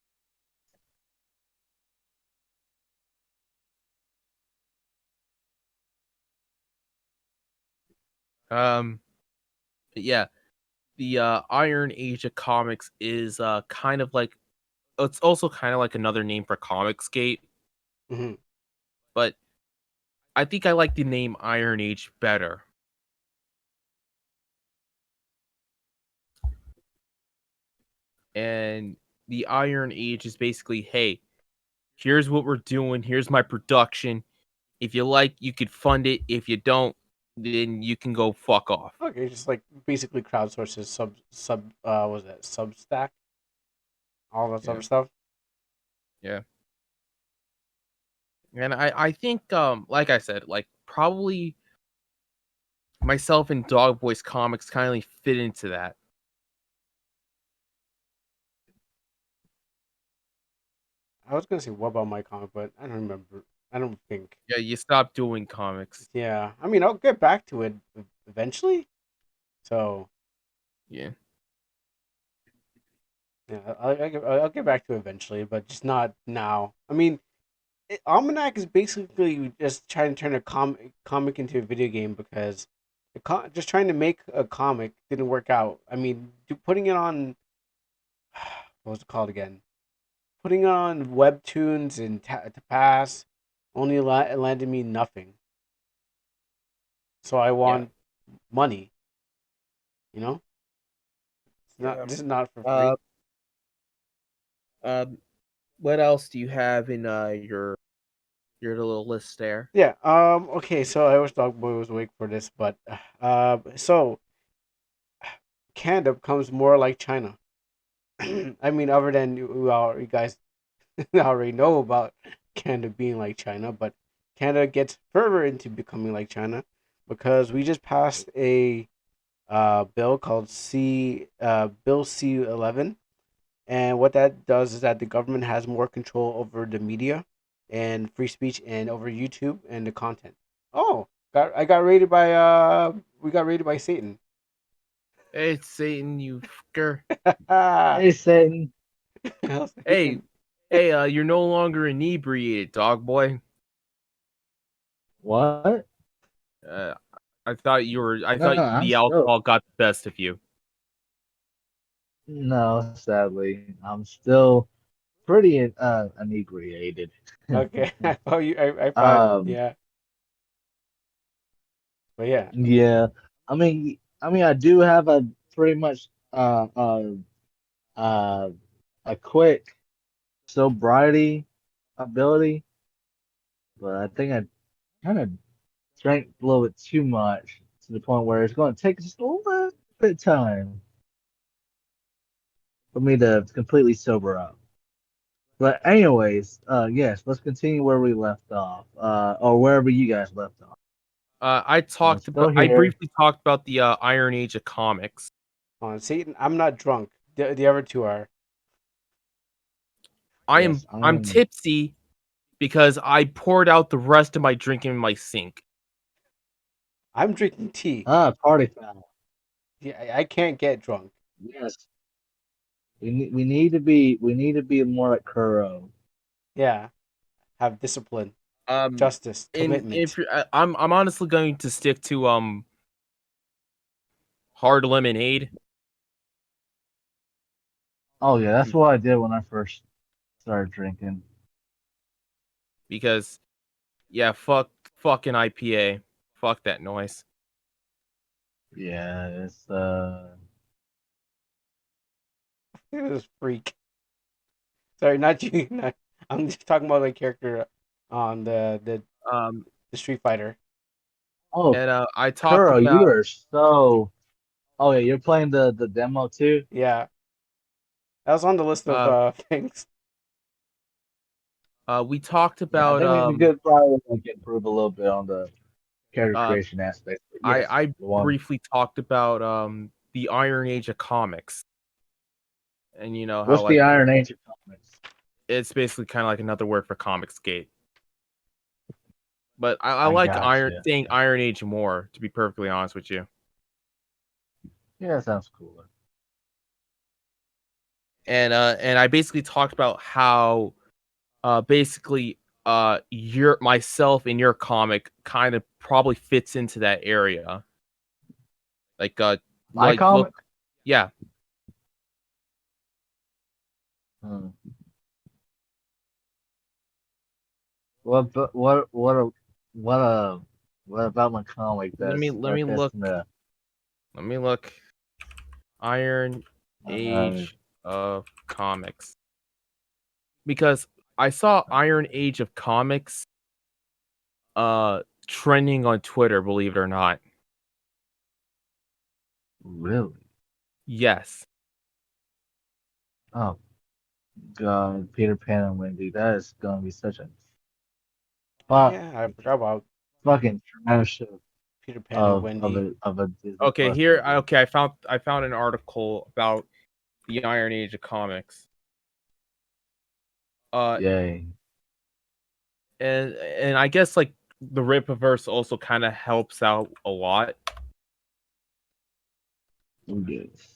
Um yeah, the Iron Age of comics is kind of like it's also kind of like another name for Comicsgate, hmm. but I think I like the name Iron Age better. And the Iron Age is basically, hey, here's what we're doing, here's my production. If you like, you could fund it. If you don't, then you can go fuck off. Okay, just like basically crowdsources what was that Substack, all that Yeah, other stuff. yeah. And I think like I said, like probably myself and Dogboy's comics kind of fit into that. I was gonna say what about my comic, but I don't remember. I don't think. Yeah, you stop doing comics. Yeah, I mean I'll get back to it eventually. So Yeah. yeah, I'll get back to it eventually, but just not now. I mean, Almanac is basically just trying to turn a comic into a video game because just trying to make a comic didn't work out. I mean, putting it on what was it called again? Putting it on webtoons and to pass only landed me nothing. So I Yeah. want money. You know, it's not. Yeah. This is not for free. Uh, what else do you have in your little list there? Yeah. Okay. So I wish Dogboy was awake for this, but so Canada becomes more like China. I mean, other than you guys already know about Canada being like China, but Canada gets further into becoming like China because we just passed a bill called Bill C11, and what that does is that the government has more control over the media and free speech and over YouTube and the content. Oh, I got rated by we got rated by Satan. Hey, Satan, you fucker. Hey, Satan. Hey, hey, you're no longer inebriated, Dogboy. What? Uh, I thought you were. I No, thought I'm the still. alcohol got the best of you. No, sadly, I'm still pretty inebriated. Okay. Oh, I thought, um, yeah, but yeah. yeah. I mean, I do have a pretty much uh a quick sobriety ability, but I think I kind of drank a little bit too much to the point where it's going to take just a little bit of time for me to completely sober up. But anyways, yes, let's continue where we left off, or wherever you guys left off. I briefly talked about the Iron Age of comics. See, I'm not drunk. The other two are. I'm tipsy because I poured out the rest of my drink in my sink. I'm drinking tea. Party foul. Yeah, I can't get drunk. Yes. We need to be more like Kuro. Yeah, have discipline, justice, commitment. If I'm honestly going to stick to hard lemonade. Oh yeah, that's what I did when I first started drinking. Because, yeah, fucking IPA, fuck that noise. Yeah, it's This freak. Sorry, not you. I'm just talking about the character on the Street Fighter. Oh, and I talked Kuro, about. you are so. Oh yeah, you're playing the demo too. Yeah, that was on the list of things. We talked about. I think we could probably improve a little bit on the character creation aspect. Yes, I briefly talked about the Iron Age of comics, and you know how what's the Iron Age of comics? It's basically kind of like another word for Comicsgate. But I like saying Iron Age more, to be perfectly honest with you. Yeah, that sounds cooler. And I basically talked about how basically myself in your comic kind of probably fits into that area. Like my comic? Yeah. What about my comic? Let me look. Let me look. Iron Age of comics. Because I saw Iron Age of comics trending on Twitter, believe it or not. Really? Yes. Oh God, Peter Pan and Wendy. That is gonna be such a Yeah, I forgot about fucking trash show. Peter Pan and Wendy. Of a Disney okay, here. Okay, I found an article about the Iron Age of comics. Yay. And I guess like the Rippaverse also kind of helps out a lot. Yes.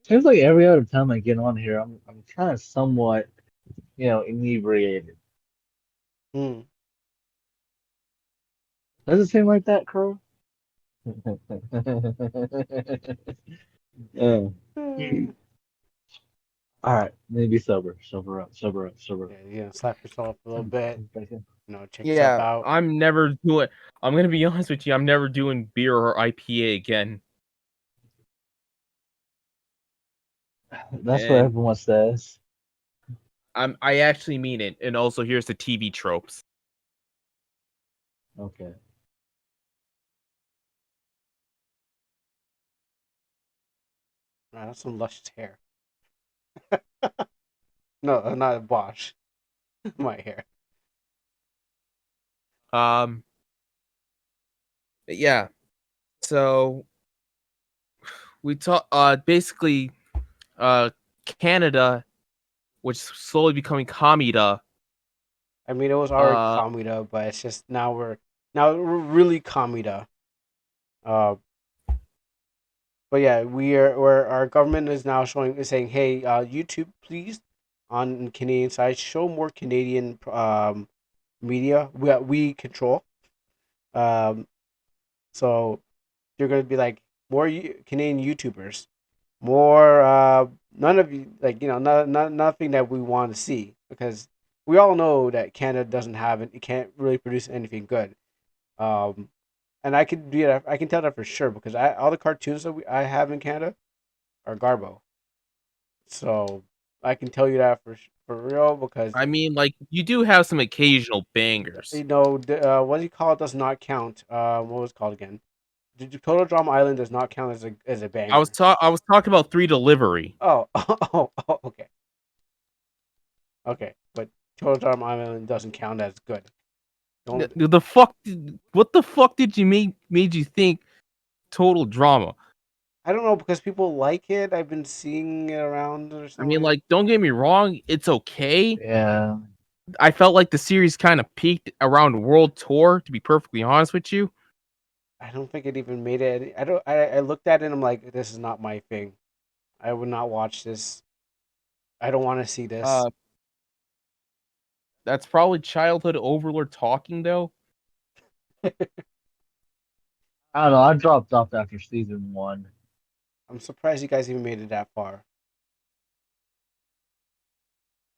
Seems like every other time I get on here, I'm kind of somewhat, inebriated. Mm. Does it seem like that, Crow? Yeah. All right, maybe sober up. Yeah, slap yourself a little bit. Check Yeah, yourself out. I'm gonna be honest with you. I'm never doing beer or IPA again. That's what everyone says. I actually mean it. And also, here's the TV tropes. Okay. That's some luscious hair. No, not a wash. My hair. Yeah. So we talk. Basically, Canada, which is slowly becoming Kamida. I mean, it was already Kamida, but it's just now we're really Kamida. But yeah, our government is now saying, hey, YouTube, please, on Canadian side, show more Canadian media we control. So you're gonna be like more Canadian YouTubers, more none of you nothing that we want to see, because we all know that Canada doesn't have it. It can't really produce anything good. And I can do that. I can tell that for sure because all the cartoons that I have in Canada are Garbo. So I can tell you that for real because I mean, like, you do have some occasional bangers. what do you call it does not count. What was it called again? Total Drama Island does not count as a banger. I was talking about 3 Delivery. Oh, okay. Okay, but Total Drama Island doesn't count as good. What the fuck did you made you think Total Drama? I don't know because people like it. I've been seeing it around or I something. mean, like, don't get me wrong, it's okay. Yeah. I felt like the series kind of peaked around World Tour, to be perfectly honest with you. I don't think it even made it. I looked at it and I'm like, this is not my thing. I would not watch this. I don't want to see this. That's probably childhood overlord talking, though. I don't know. I dropped off after season 1. I'm surprised you guys even made it that far.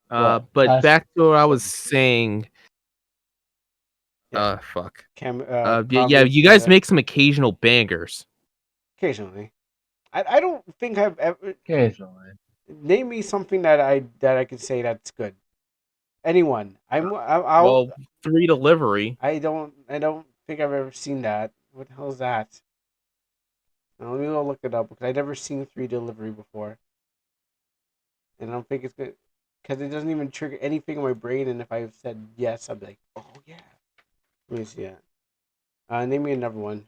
What? But back to what I was Season 2. saying. Yeah. Fuck. Yeah, You guys make some occasional bangers. occasionally. I don't think I've ever. Occasionally. Name me something that I can say that's good. Anyone? Well, 3 Delivery. I don't think I've ever seen that. What the hell is that? Now, let me go look it up because I've never seen 3 Delivery before. And I don't think it's good because it doesn't even trigger anything in my brain. And if I said yes, I'd be like, oh yeah. Let me see that. Name me another one.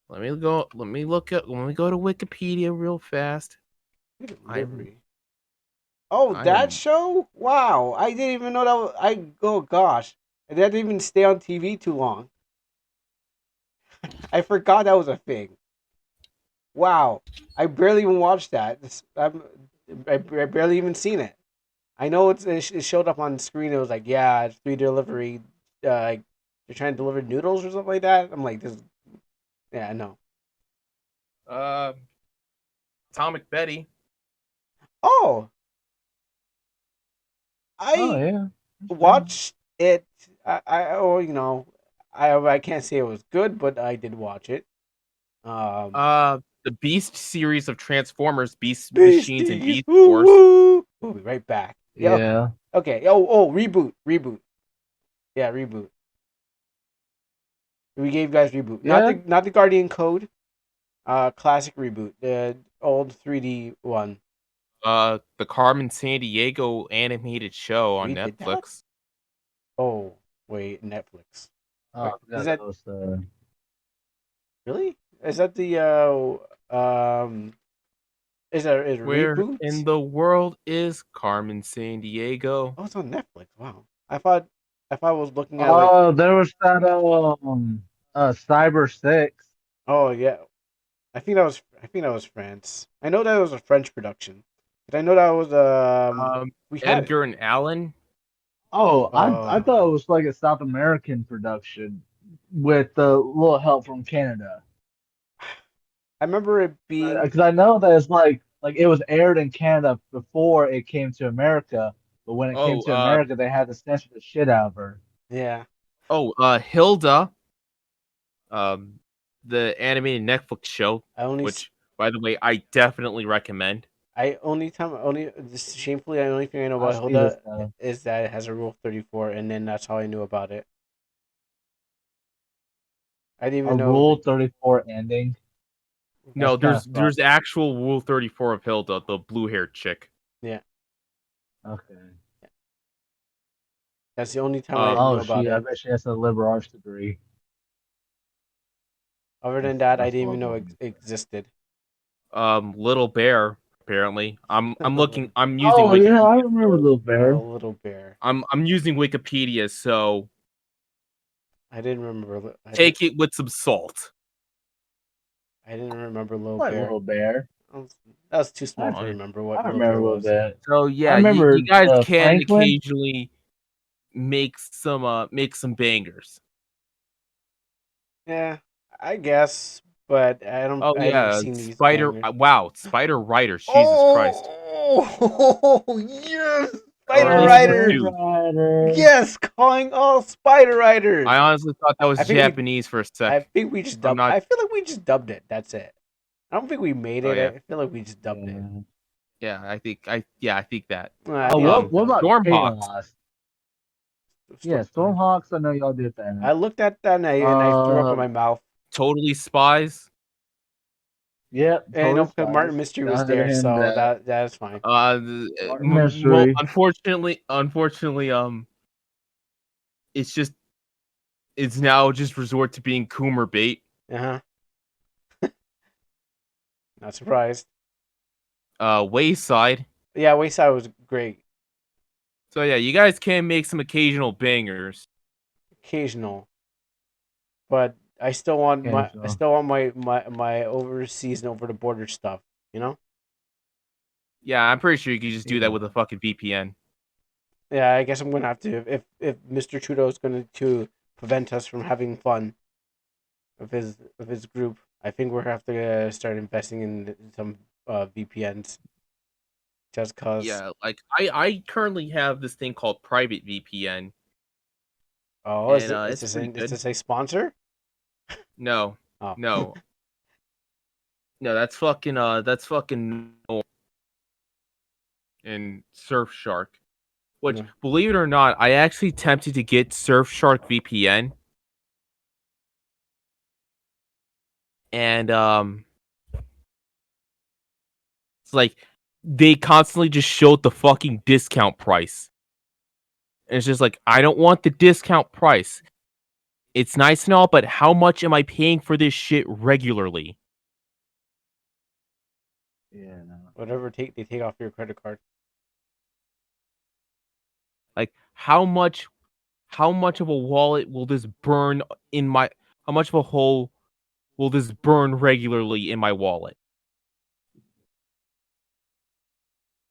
Let me go to Wikipedia real fast. Delivery. That show? Wow, I didn't even know that. Oh gosh, that didn't even stay on TV too long. I forgot that was a thing. Wow, I barely even watched that. I barely even seen it. I know it showed up on screen. It was like, yeah, it's 3 Delivery. They're trying to deliver noodles or something like that. I'm like, this. Yeah, I know. Atomic Betty. Oh, Oh yeah. watched it. I can't say it was good, but I did watch it. The Beast series of Transformers, Beast Beasties, Machines, and Beast woo, Wars. woo. We'll be right back. Yo, Yeah. okay. Oh, reboot. Yeah, reboot. We gave you guys reboot. Yeah. Not the Guardian Code. Classic reboot. The old 3D one. The Carmen Sandiego animated show on We did that? Netflix. Oh, wait, Netflix. Oh, Wait, is that was really? Is that the Is a Where reboot? in the world is Carmen Sandiego? Oh, it's on Netflix. Wow. I thought I was looking at like. Oh, there was that Cyber 6. Oh yeah, I think that was France. I know that was a French production. But I know that was we had Edgar and Allen. Oh, I thought it was like a South American production with a little help from Canada. I remember it being Because I know that it's like it was aired in Canada before it came to America, but when it came to America, they had to censor the shit out of her. yeah. Hilda. The animated Netflix show, which, by the way, I definitely recommend. Just shamefully, the only thing I know about Hilda is that it has a Rule 34, and then that's how I knew about it. I didn't even know Rule 34 ending. No, there's actual Rule 34 of Hilda, the blue-haired chick. Yeah. Okay. That's the only time I knew about it. I bet she has a liberal arts degree. Other than that, I didn't even know it existed. Little Bear, apparently. I'm using. Oh yeah, I remember Little Bear. Little Bear. I'm using Wikipedia, so I didn't remember. Take it with some salt. I didn't remember Little Bear. Little Bear. That was too small to remember what. I remember Little Bear. So yeah, I remember you guys can Franklin? occasionally make some bangers. Yeah, I guess, but I don't. Oh I yeah, haven't seen these Spider. bangers. Wow, Spider Riders. Jesus Christ. Oh yes, Spider least Rider. two. Rider. Yes, calling all Spider Riders. I honestly thought that was I think Japanese for a sec. I think we just dubbed. I feel like we just dubbed it. That's it. I don't think we made it. Yeah. I feel like we just dubbed it. Yeah, I think that. Oh, what about Stormhawks? Chaos? Yeah, Stormhawks. I know y'all did that. I looked at that and I threw up in my mouth. Totally Spies. Yep. And because Martin Mystery was there, so that's fine. Mystery. Unfortunately, it's now just resort to being Coomer bait. Not surprised. Wayside. Yeah, Wayside was great. So yeah, you guys can make some occasional bangers. Occasional. But I still want my overseas and over the border stuff, you know? Yeah, I'm pretty sure you could just do that with a fucking VPN. Yeah, I guess I'm gonna have to if Mr. Trudeau is going to prevent us from having fun of his group. I think we're gonna have to start investing in some VPNs. Just cause. Yeah, like I currently have this thing called private VPN. Oh, is this a sponsor? No. Oh. No. No, that's fucking and Surfshark. Which, believe it or not, I actually attempted to get Surfshark VPN. And it's like they constantly just showed the fucking discount price. And it's just like, I don't want the discount price. It's nice and all, but how much am I paying for this shit regularly? Yeah, no. Whatever they take off your credit card. Like, how much of a wallet will this burn in my? How much of a hole will this burn regularly in my wallet?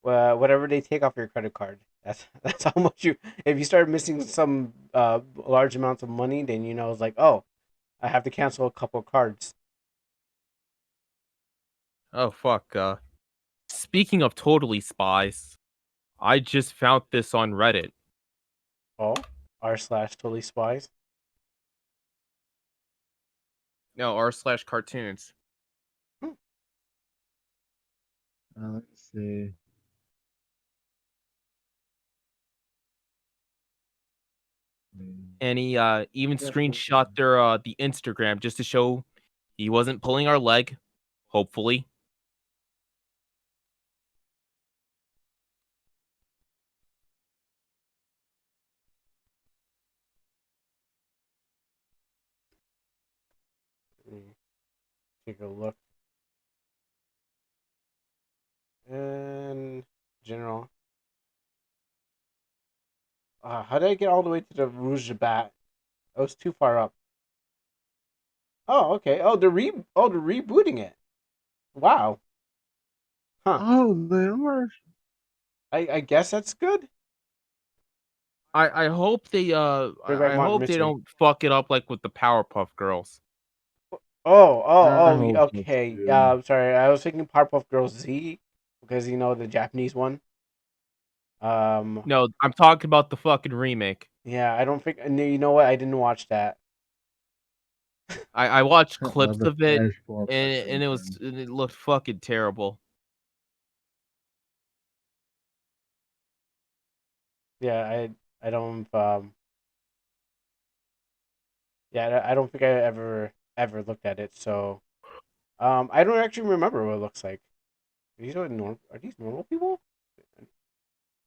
Well, whatever they take off your credit card. That's how much you. If you start missing some large amounts of money, then you know it's like, oh, I have to cancel a couple of cards. Oh fuck! Speaking of totally spies, I just found this on Reddit. Oh, r/totally spies. No, r/cartoons. Let's see. And he even screenshot their the Instagram just to show he wasn't pulling our leg. Hopefully. Take a look. And general. How did I get all the way to the Rouge Bat? I was too far up. Oh, okay. Oh, they're rebooting it. Wow. Huh. Oh, they are. I guess that's good. I hope they I hope they don't fuck it up like with the Powerpuff Girls. Okay. I'm sorry. I was thinking Powerpuff Girls Z because you know the Japanese one. No, I'm talking about the fucking remake. Yeah, I don't think. You know what? I didn't watch that. I watched clips of it, and it looked fucking terrible. Yeah, I don't yeah, I don't think I ever looked at it. So, I don't actually remember what it looks like. Are these normal people?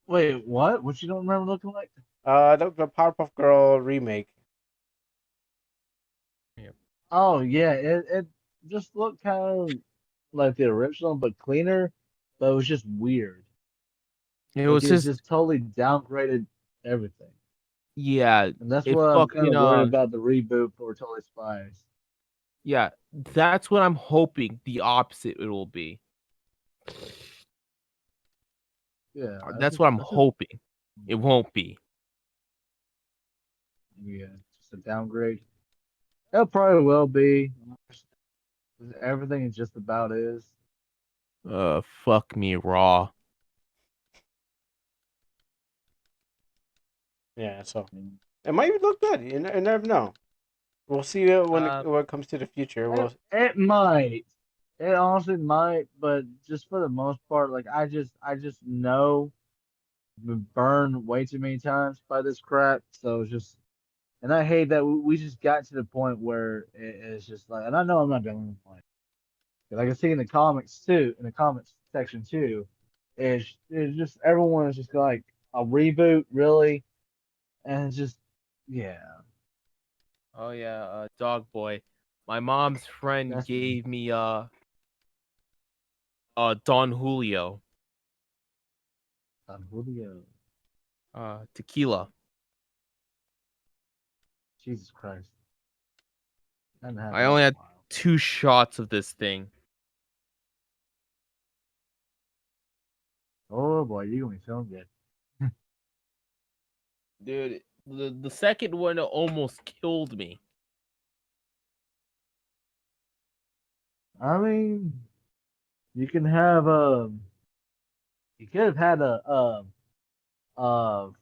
Wait, what? What you don't remember looking like? The Powerpuff Girl remake. Yeah. Oh yeah, it just looked kind of like the original, but cleaner. But it was just weird. It was just totally downgraded everything. Yeah, and that's what I'm kind of worried about the reboot for Totally Spies. Yeah, that's what I'm hoping. The opposite it will be. Yeah, that's what I'm hoping. It won't be. Yeah, just a downgrade. It probably will be. Everything just about is. Fuck me raw. Yeah, so it might even look good. You never know. We'll see when it comes to the future. It might. It honestly might, but just for the most part, like I just know I've been burned way too many times by this crap. So it's just, and I hate that we just got to the point where it's just like, and I know I'm not the only one. Because I can see in the comments too, in the comments section too, it's just everyone is just like a reboot, really, and it's just yeah. Oh yeah, Dogboy. My mom's friend That's gave me Don Julio Julio. tequila. Jesus Christ. Hadn't had I that only in a had while. 2 shots of this thing. Oh boy, you gonna be feeling good. Dude, the second one almost killed me. I mean, you can have you could have had a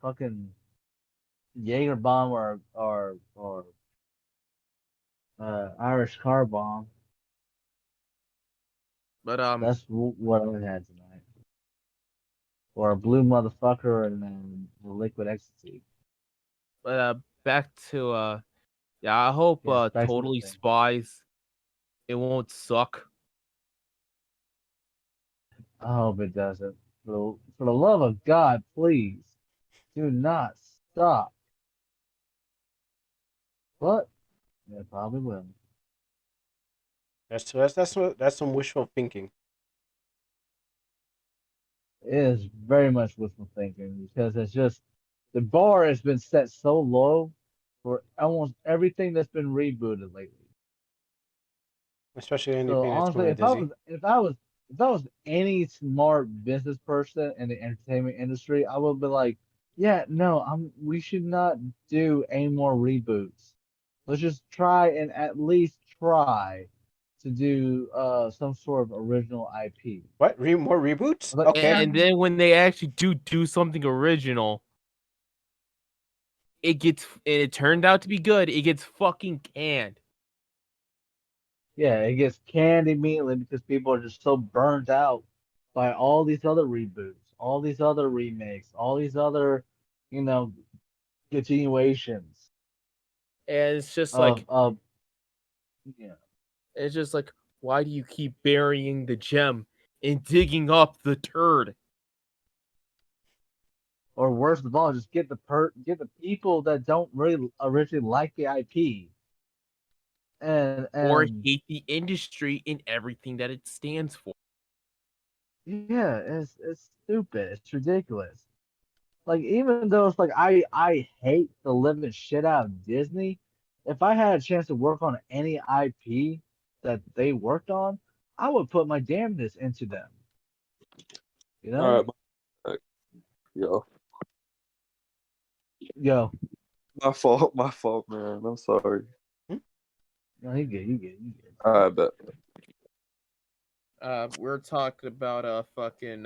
fucking Jaeger bomb or Irish car bomb. But That's what I had tonight. Or a blue motherfucker and then liquid ecstasy. back to yeah, I hope Yes, back to the Totally thing. Spies it won't suck. I hope it doesn't. For the love of God, please do not stop. But it probably will. That's some wishful thinking. It is very much wishful thinking because it's just the bar has been set so low for almost everything that's been rebooted lately. Especially So anything that's honestly, coming to Disney. if I was any smart business person in the entertainment industry, I would be like, yeah, no, we should not do any more reboots. Let's just try and at least try to do some sort of original IP. What? More reboots? Like, Okay. And then when they actually do something original, it turned out to be good. It gets fucking canned. yeah, it gets canned immediately because people are just so burnt out by all these other reboots, all these other remakes, all these other, you know, continuations And it's just of like yeah. it's just like why do you keep burying the gem and digging up the turd? Or worst of all, just get the people that don't really originally like the IP Or and hate the industry and everything that it stands for. yeah, it's stupid. It's ridiculous. Like even though it's like I hate the living shit out of Disney, if I had a chance to work on any IP that they worked on, I would put my damnness into them. You know? All right, yo, Yo, my fault, man. I'm sorry. no, you get. All right, bet. We're talking about fucking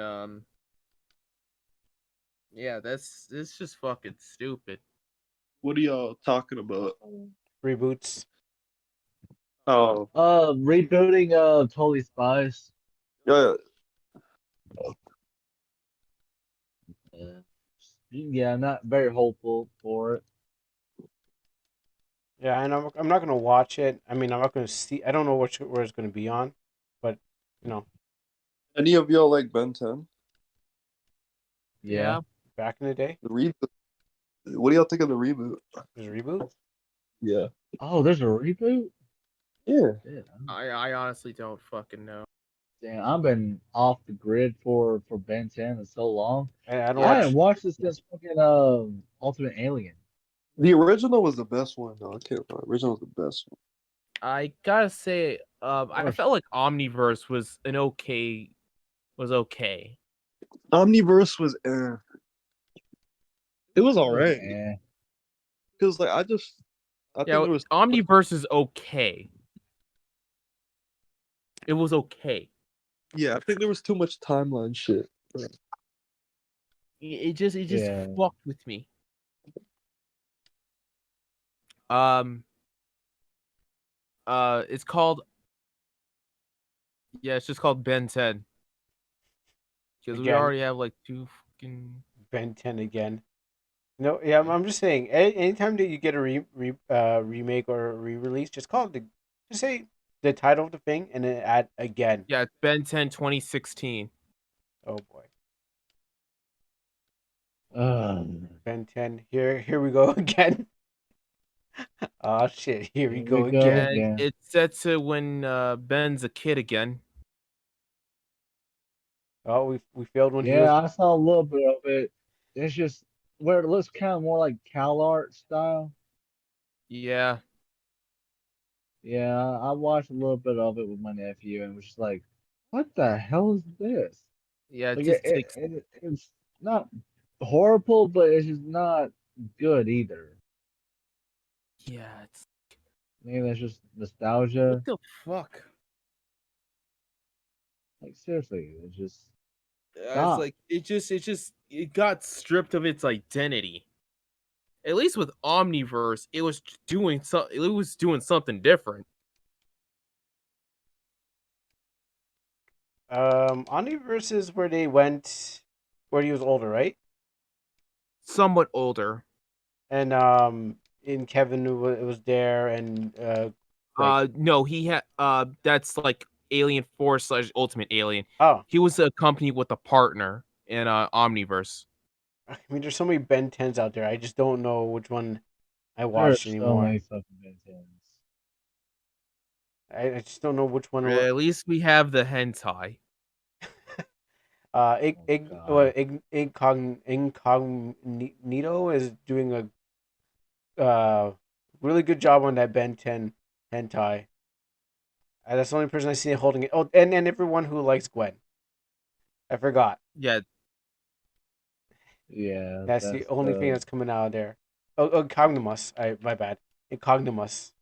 yeah, it's just fucking stupid. What are y'all talking about? Reboots. Oh, Rebooting Totally Spies. yeah. Yeah, not very hopeful for it. Yeah, and I'm not gonna watch it. I mean, I'm not gonna see. I don't know where it's gonna be on, but you know, Any of y'all like Ben 10? Yeah. back in the day, The reboot. What do y'all think of the reboot? there's a reboot. Yeah. Oh, there's a reboot? Yeah. Yeah. I honestly don't fucking know. Damn, I've been off the grid for Ben 10 in so long. I don't I watch. haven't watched this since fucking Ultimate Alien. The original was the best one, though. I can't lie. The original was the best one. I gotta say, I course. felt like Omniverse was okay. Omniverse was It was alright. Eh. Because like I think Yeah, there was Omniverse is okay. It was okay. I think there was too much timeline shit. It just Yeah. fucked with me. It's called it's just called Ben 10 because we Again, already have like two fucking Ben 10 again. No, yeah, I'm just saying. Anytime that you get a remake or a re-release, just call it just say the title of the thing and then add again. yeah, it's Ben 10 2016. Oh boy, Um, Ben 10. Here we go again. Oh shit, here we Here go we go. again. And Yeah. it's set to when Ben's a kid again. Oh, we failed when he Yeah, was. I saw a little bit of it. It's just where it looks kind of more like Cal art style. Yeah, Yeah, I watched a little bit of it with my nephew and was just like, "What the hell is this?" yeah, it Like just takes it's not horrible, but it's just not good either. yeah, it's Maybe that's just what nostalgia. the fuck? Like seriously, it's just It's stop. like it got stripped of its identity. At least with Omniverse, it was doing something different. Omniverse is where they went, where he was older, right? Somewhat older. And in Kevin it was there, and No, he had that's like Alien Force slash Ultimate Alien. oh, He was accompanied with a partner in Omniverse. I mean, there's so many Ben 10s out there. I just don't know which one I watched There's so anymore. many fucking Bentons. I just don't know which one. At least we have the hentai. Oh God. Incognito is doing really good job on that Ben 10 hentai. That's the only person I see holding it. Oh, and everyone who likes Gwen. I forgot. Yeah, Yeah, That's the that's only thing the that's coming out of there. Oh, Cognimus. My bad. Incognimus.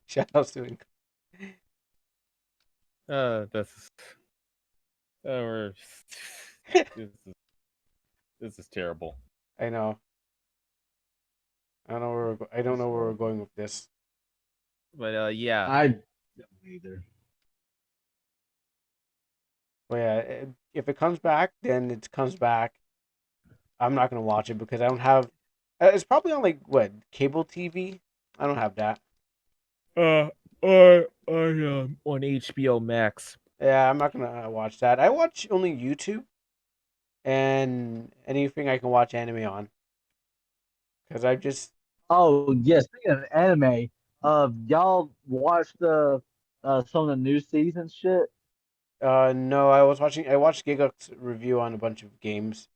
Shout out to that's we're this is this is terrible. I know. I don't know where we're going with this. But yeah, I don't either. But yeah, if it comes back, then it comes back. I'm not gonna watch it because I don't have. It's probably on like what cable TV. I don't have that. or on HBO Max. Yeah, I'm not gonna watch that. I watch only YouTube and anything I can watch anime on. Because I just Oh yeah, speaking of anime, y'all watched the some of the new season shit? no, I watched Gigok's review on a bunch of games.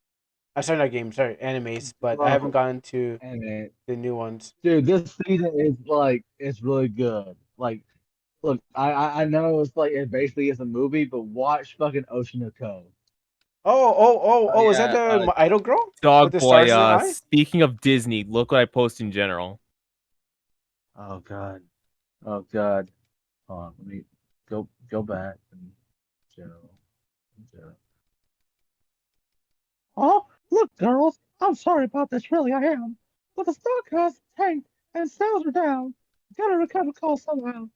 I sorry, not games, sorry, animes, but I haven't Bro, gotten to anime. the new ones. Dude, this season is like it's really good. Like, look, I know it's like it basically is a movie, but watch fucking Ocean of Ko. Oh! Is that Yeah, the idol girl with the Dogboy. stars in the eye? Speaking of Disney, look what I post in general. Oh god. Oh god. Hold on, let me go back and general. General. Oh, look, girls, I'm sorry about this, really, I am. But the stock has tanked and sales are down. Gotta recover costs somehow.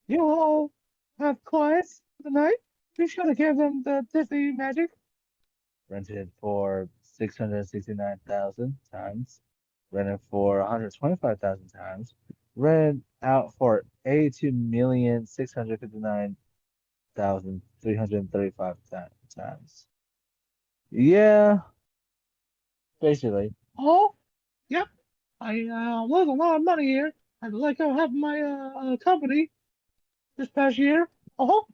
You all have clients tonight. Be sure to give them the Disney magic. Rented for 669,000 times. Rented for 125,000 times. Rent out for 82,659,335 times. Yeah, basically. Oh, yep. I lose a lot of money here. I had to let go half my company this past year. Oh,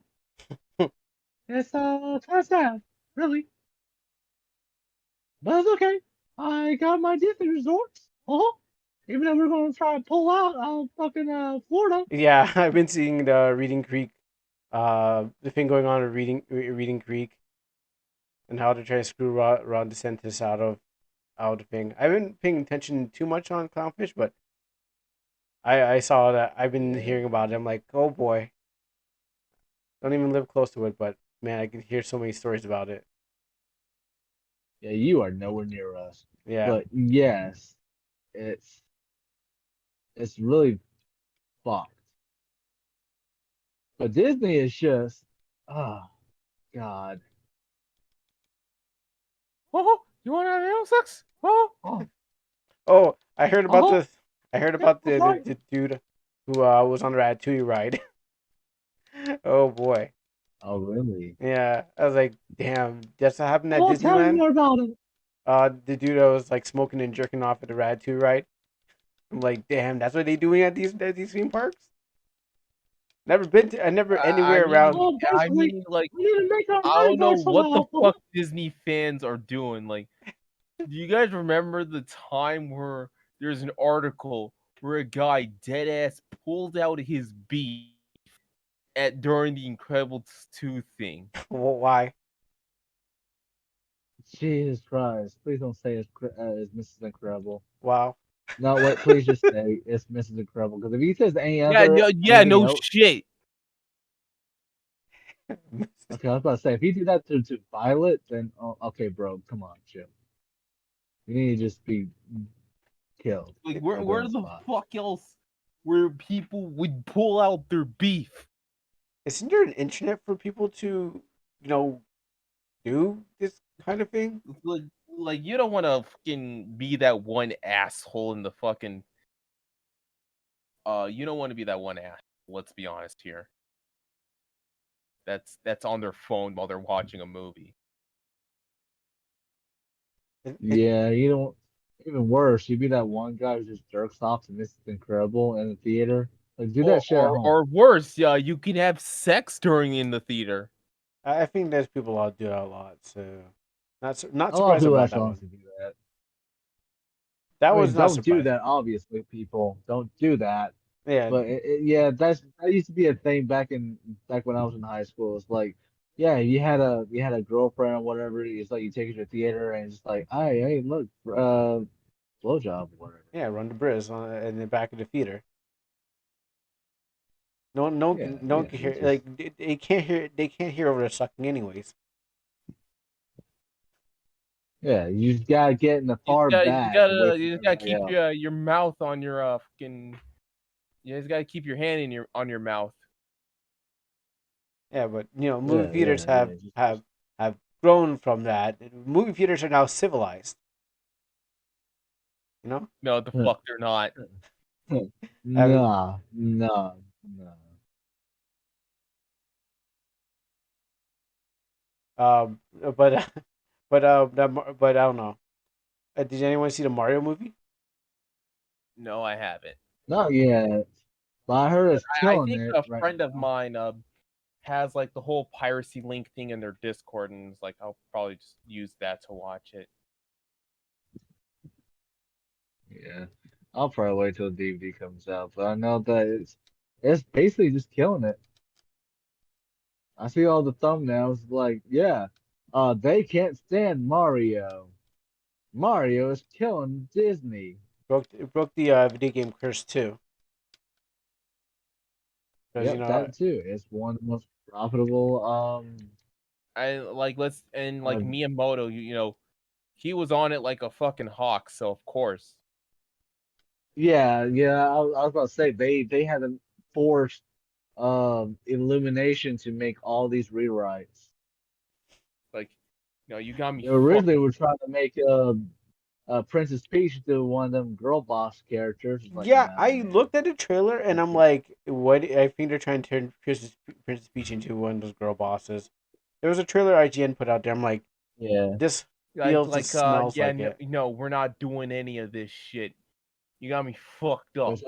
it's kind of sad, really. But it's okay. I got my Disney resorts. Oh, even though we're gonna try to pull out fucking Florida. Yeah, I've been seeing the Reading Creek, the thing going on at Reading Creek, and how they're trying to screw Ron DeSantis out of the thing. I haven't been paying attention too much on Clownfish, but I saw that. I've been Yeah. hearing about it. I'm like, oh boy, don't even live close to it, but man, I can hear so many stories about it. Yeah, you are nowhere near us. Yeah, But yes, it's It's really fucked. But Disney is just, oh God. Oh, you want to have anal sex? Oh, Oh, I heard about Uh-huh. this. I heard Yeah, about that's right. the dude who was on the Ratatouille ride. Oh boy. Oh really? Yeah, I was like, damn, that's what happened at Well, tell me Disneyland. more about it. The dude that was like smoking and jerking off at the Ratatouille ride. I'm like, damn, that's what they doing at these theme parks. Never been to, I never I anywhere mean, around. Oh, I basically, mean, like, we need to make our I money don't know back what the somehow. fuck Disney fans are doing. Like, do you guys remember the time where there's an article where a guy dead ass pulled out his beef at during the Incredibles 2 thing? Well, why? Jesus Christ! Please don't say it's Mrs. Incredible. Wow. No, wait. Please just say it's Mrs. Incredible. Because if he says Yeah, anything no else, shit. okay, I was about to say if he did that to Violet, then okay, bro, come on, chill. You need to just be killed Like, right there where on the the spot. fuck else where people would pull out their beef? Isn't there an internet for people to, you know, do this kind of thing? Like, you don't want to fucking be that one asshole in the fucking. You don't want to be that one ass. Let's be honest here. That's on their phone while they're watching a movie. Yeah, you don't. Even worse, you'd be that one guy who just jerks off to Mrs. Incredible in the theater. Like, do that shit at home. Or worse, yeah, you can have sex during in the theater. I think there's people out do that a lot, so not A lot of surprised people about actually that one. honestly do that. That I was mean, not don't do surprising. that, obviously, people. Don't do that. Yeah, But yeah, that used to be a thing back when I was in high school. It's like, yeah, you had a girlfriend or whatever. It's like you take her to the theater and it's just like, hey, look, blowjob or whatever. yeah, run the briz on in the back of the theater. Yeah, No one yeah, can you hear just like they can't hear over the sucking anyways. yeah, you just gotta get in the far back away from You just gotta everybody keep else. your mouth on your fucking. You just gotta keep your hand in your on your mouth. Yeah, but movie Yeah, theaters yeah. have grown from that. Movie theaters are now civilized. You know, No, the fuck they're not. I mean, Nah, nah, nah. um, but but I don't know. Did anyone see the Mario movie? No, I haven't. Not yet. But I heard it's I killing think it a right friend of now. mine has like the whole piracy link thing in their Discord, and it's like I'll probably just use that to watch it. Yeah. I'll probably wait till the DVD comes out, but I know that it's basically just killing it. I see all the thumbnails like, yeah, they can't stand Mario. Mario is killing Disney. It broke the video game curse too. Because Yep, that too. It's one of the most profitable I like uh, Miyamoto, he was on it like a fucking hawk, so of course. yeah, I was about to say they had to force Illumination to make all these rewrites. Like, you got me They originally fucked. were trying to make Princess Peach do one of them girl boss characters. It's like, yeah, nah, I man. looked at the trailer and I'm like, what? I think they're trying to turn Princess Peach into one of those girl bosses. There was a trailer IGN put out there. I'm like, Yeah. this feels, this smells Yeah, like it. no, we're not doing any of this shit. You got me fucked up.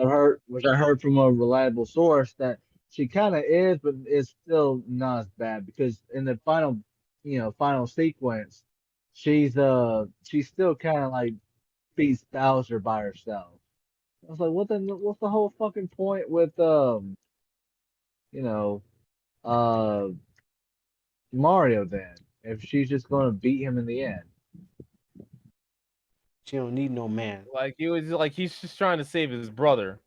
Which I heard from a reliable source that she kind of is, but it's still not as bad because in the final sequence, she's still kind of like beats Bowser by herself. I was like, what's the whole fucking point with you know, uh, Mario then? If she's just going to beat him in the end. She don't need no man. Like, it was like he's just trying to save his brother.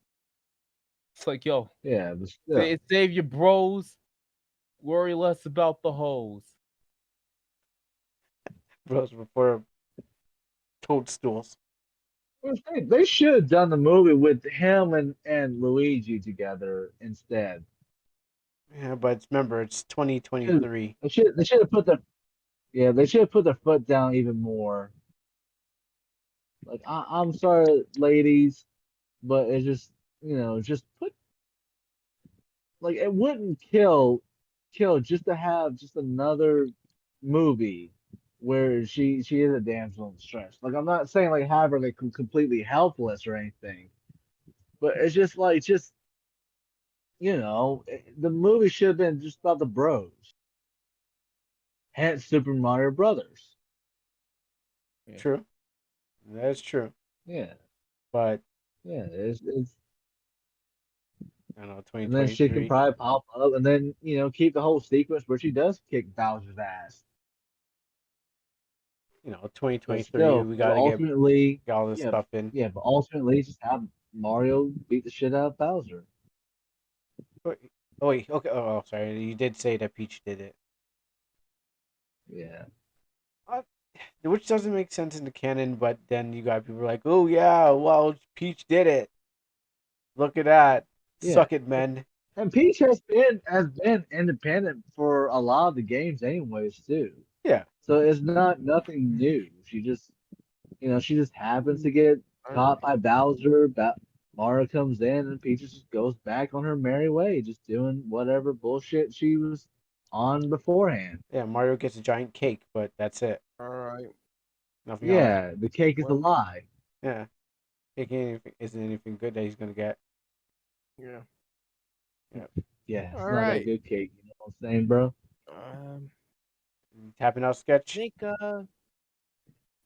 It's like, yo, Yeah, but still. save your bros. Worry less about the hoes. Bros before toadstools. They should have done the movie with him and Luigi together instead. Yeah, but remember, it's 2023. They should have put they should have put their foot down even more. Like I'm sorry, ladies, but it's just just put like it wouldn't kill just to have just another movie where she is a damsel in distress. Like I'm not saying like have her like completely helpless or anything, but it's just like the movie should have been just about the bros. Hence Super Mario Brothers. Yeah. True, that's true. Yeah, But yeah. It's I don't know, and then she can 2023. probably pop up and then keep the whole sequence where she does kick Bowser's ass. But 2023. still, We but gotta get ultimately, all this yeah, stuff in. yeah, but ultimately, just have Mario beat the shit out of Bowser. Oh wait, okay. Oh, sorry. You did say that Peach did it, Yeah, which doesn't make sense in the canon. But then you got people like, "Oh yeah, well, Peach did it. Look at that. yeah. Suck it, men." And Peach has been independent for a lot of the games, anyways, too. Yeah, So it's not nothing new. She just happens to get caught by Bowser. Mario comes in, and Peach just goes back on her merry way, just doing whatever bullshit she was on beforehand. yeah. Mario gets a giant cake, but that's it. All right. Nothing else. Yeah, the cake is a Well, lie. Yeah, cake isn't anything good that he's gonna get. yeah. Yeah, Yeah, it's All not that right. good cake. You know what I'm saying, bro? tapping out I sketch. think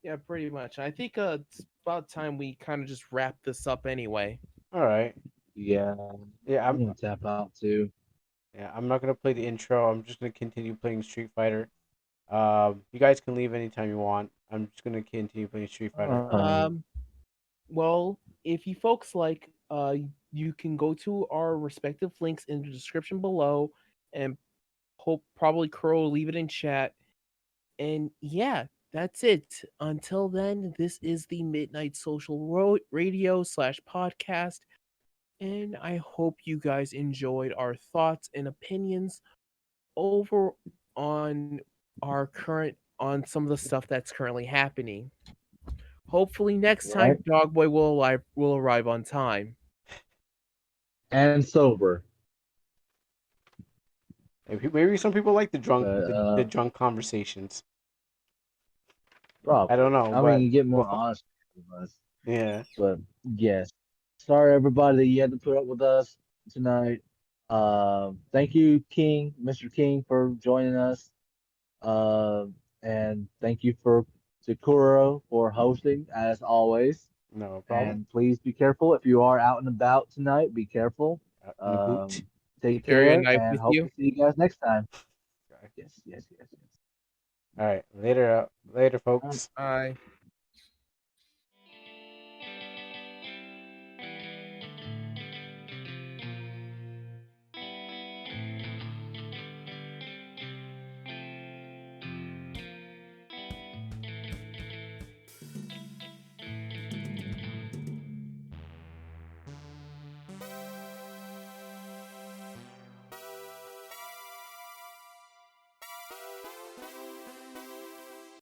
yeah, pretty much. I think it's about time we kind of just wrap this up anyway. All right. Yeah, Yeah, I'm gonna tap out too. I'm not gonna play the intro. I'm just gonna continue playing Street Fighter. You guys can leave anytime you want. I'm just gonna continue playing Street Fighter. Um, well, if you folks like, you can go to our respective links in the description below, and hope probably Crow will leave it in chat. And yeah, that's it. Until then, this is the Midnight Social Radio slash podcast, and I hope you guys enjoyed our thoughts and opinions over on on some of the stuff that's currently happening. Hopefully next Right? time Dogboy will arrive on time. And sober. Maybe some people like the drunk But the drunk conversations. I don't probably. know, I mean, but you get more well, honest with us. yeah. But yes. Sorry everybody that you had to put up with us tonight. Thank you, Mr. King, for joining us. And thank you to Kuro for hosting as always. No problem. And please be careful if you are out and about tonight. Be careful. In the boot. Take Carry a care, knife and with hope you. to see you guys next time. Okay. Yes. All right. Later, All right. folks. Bye.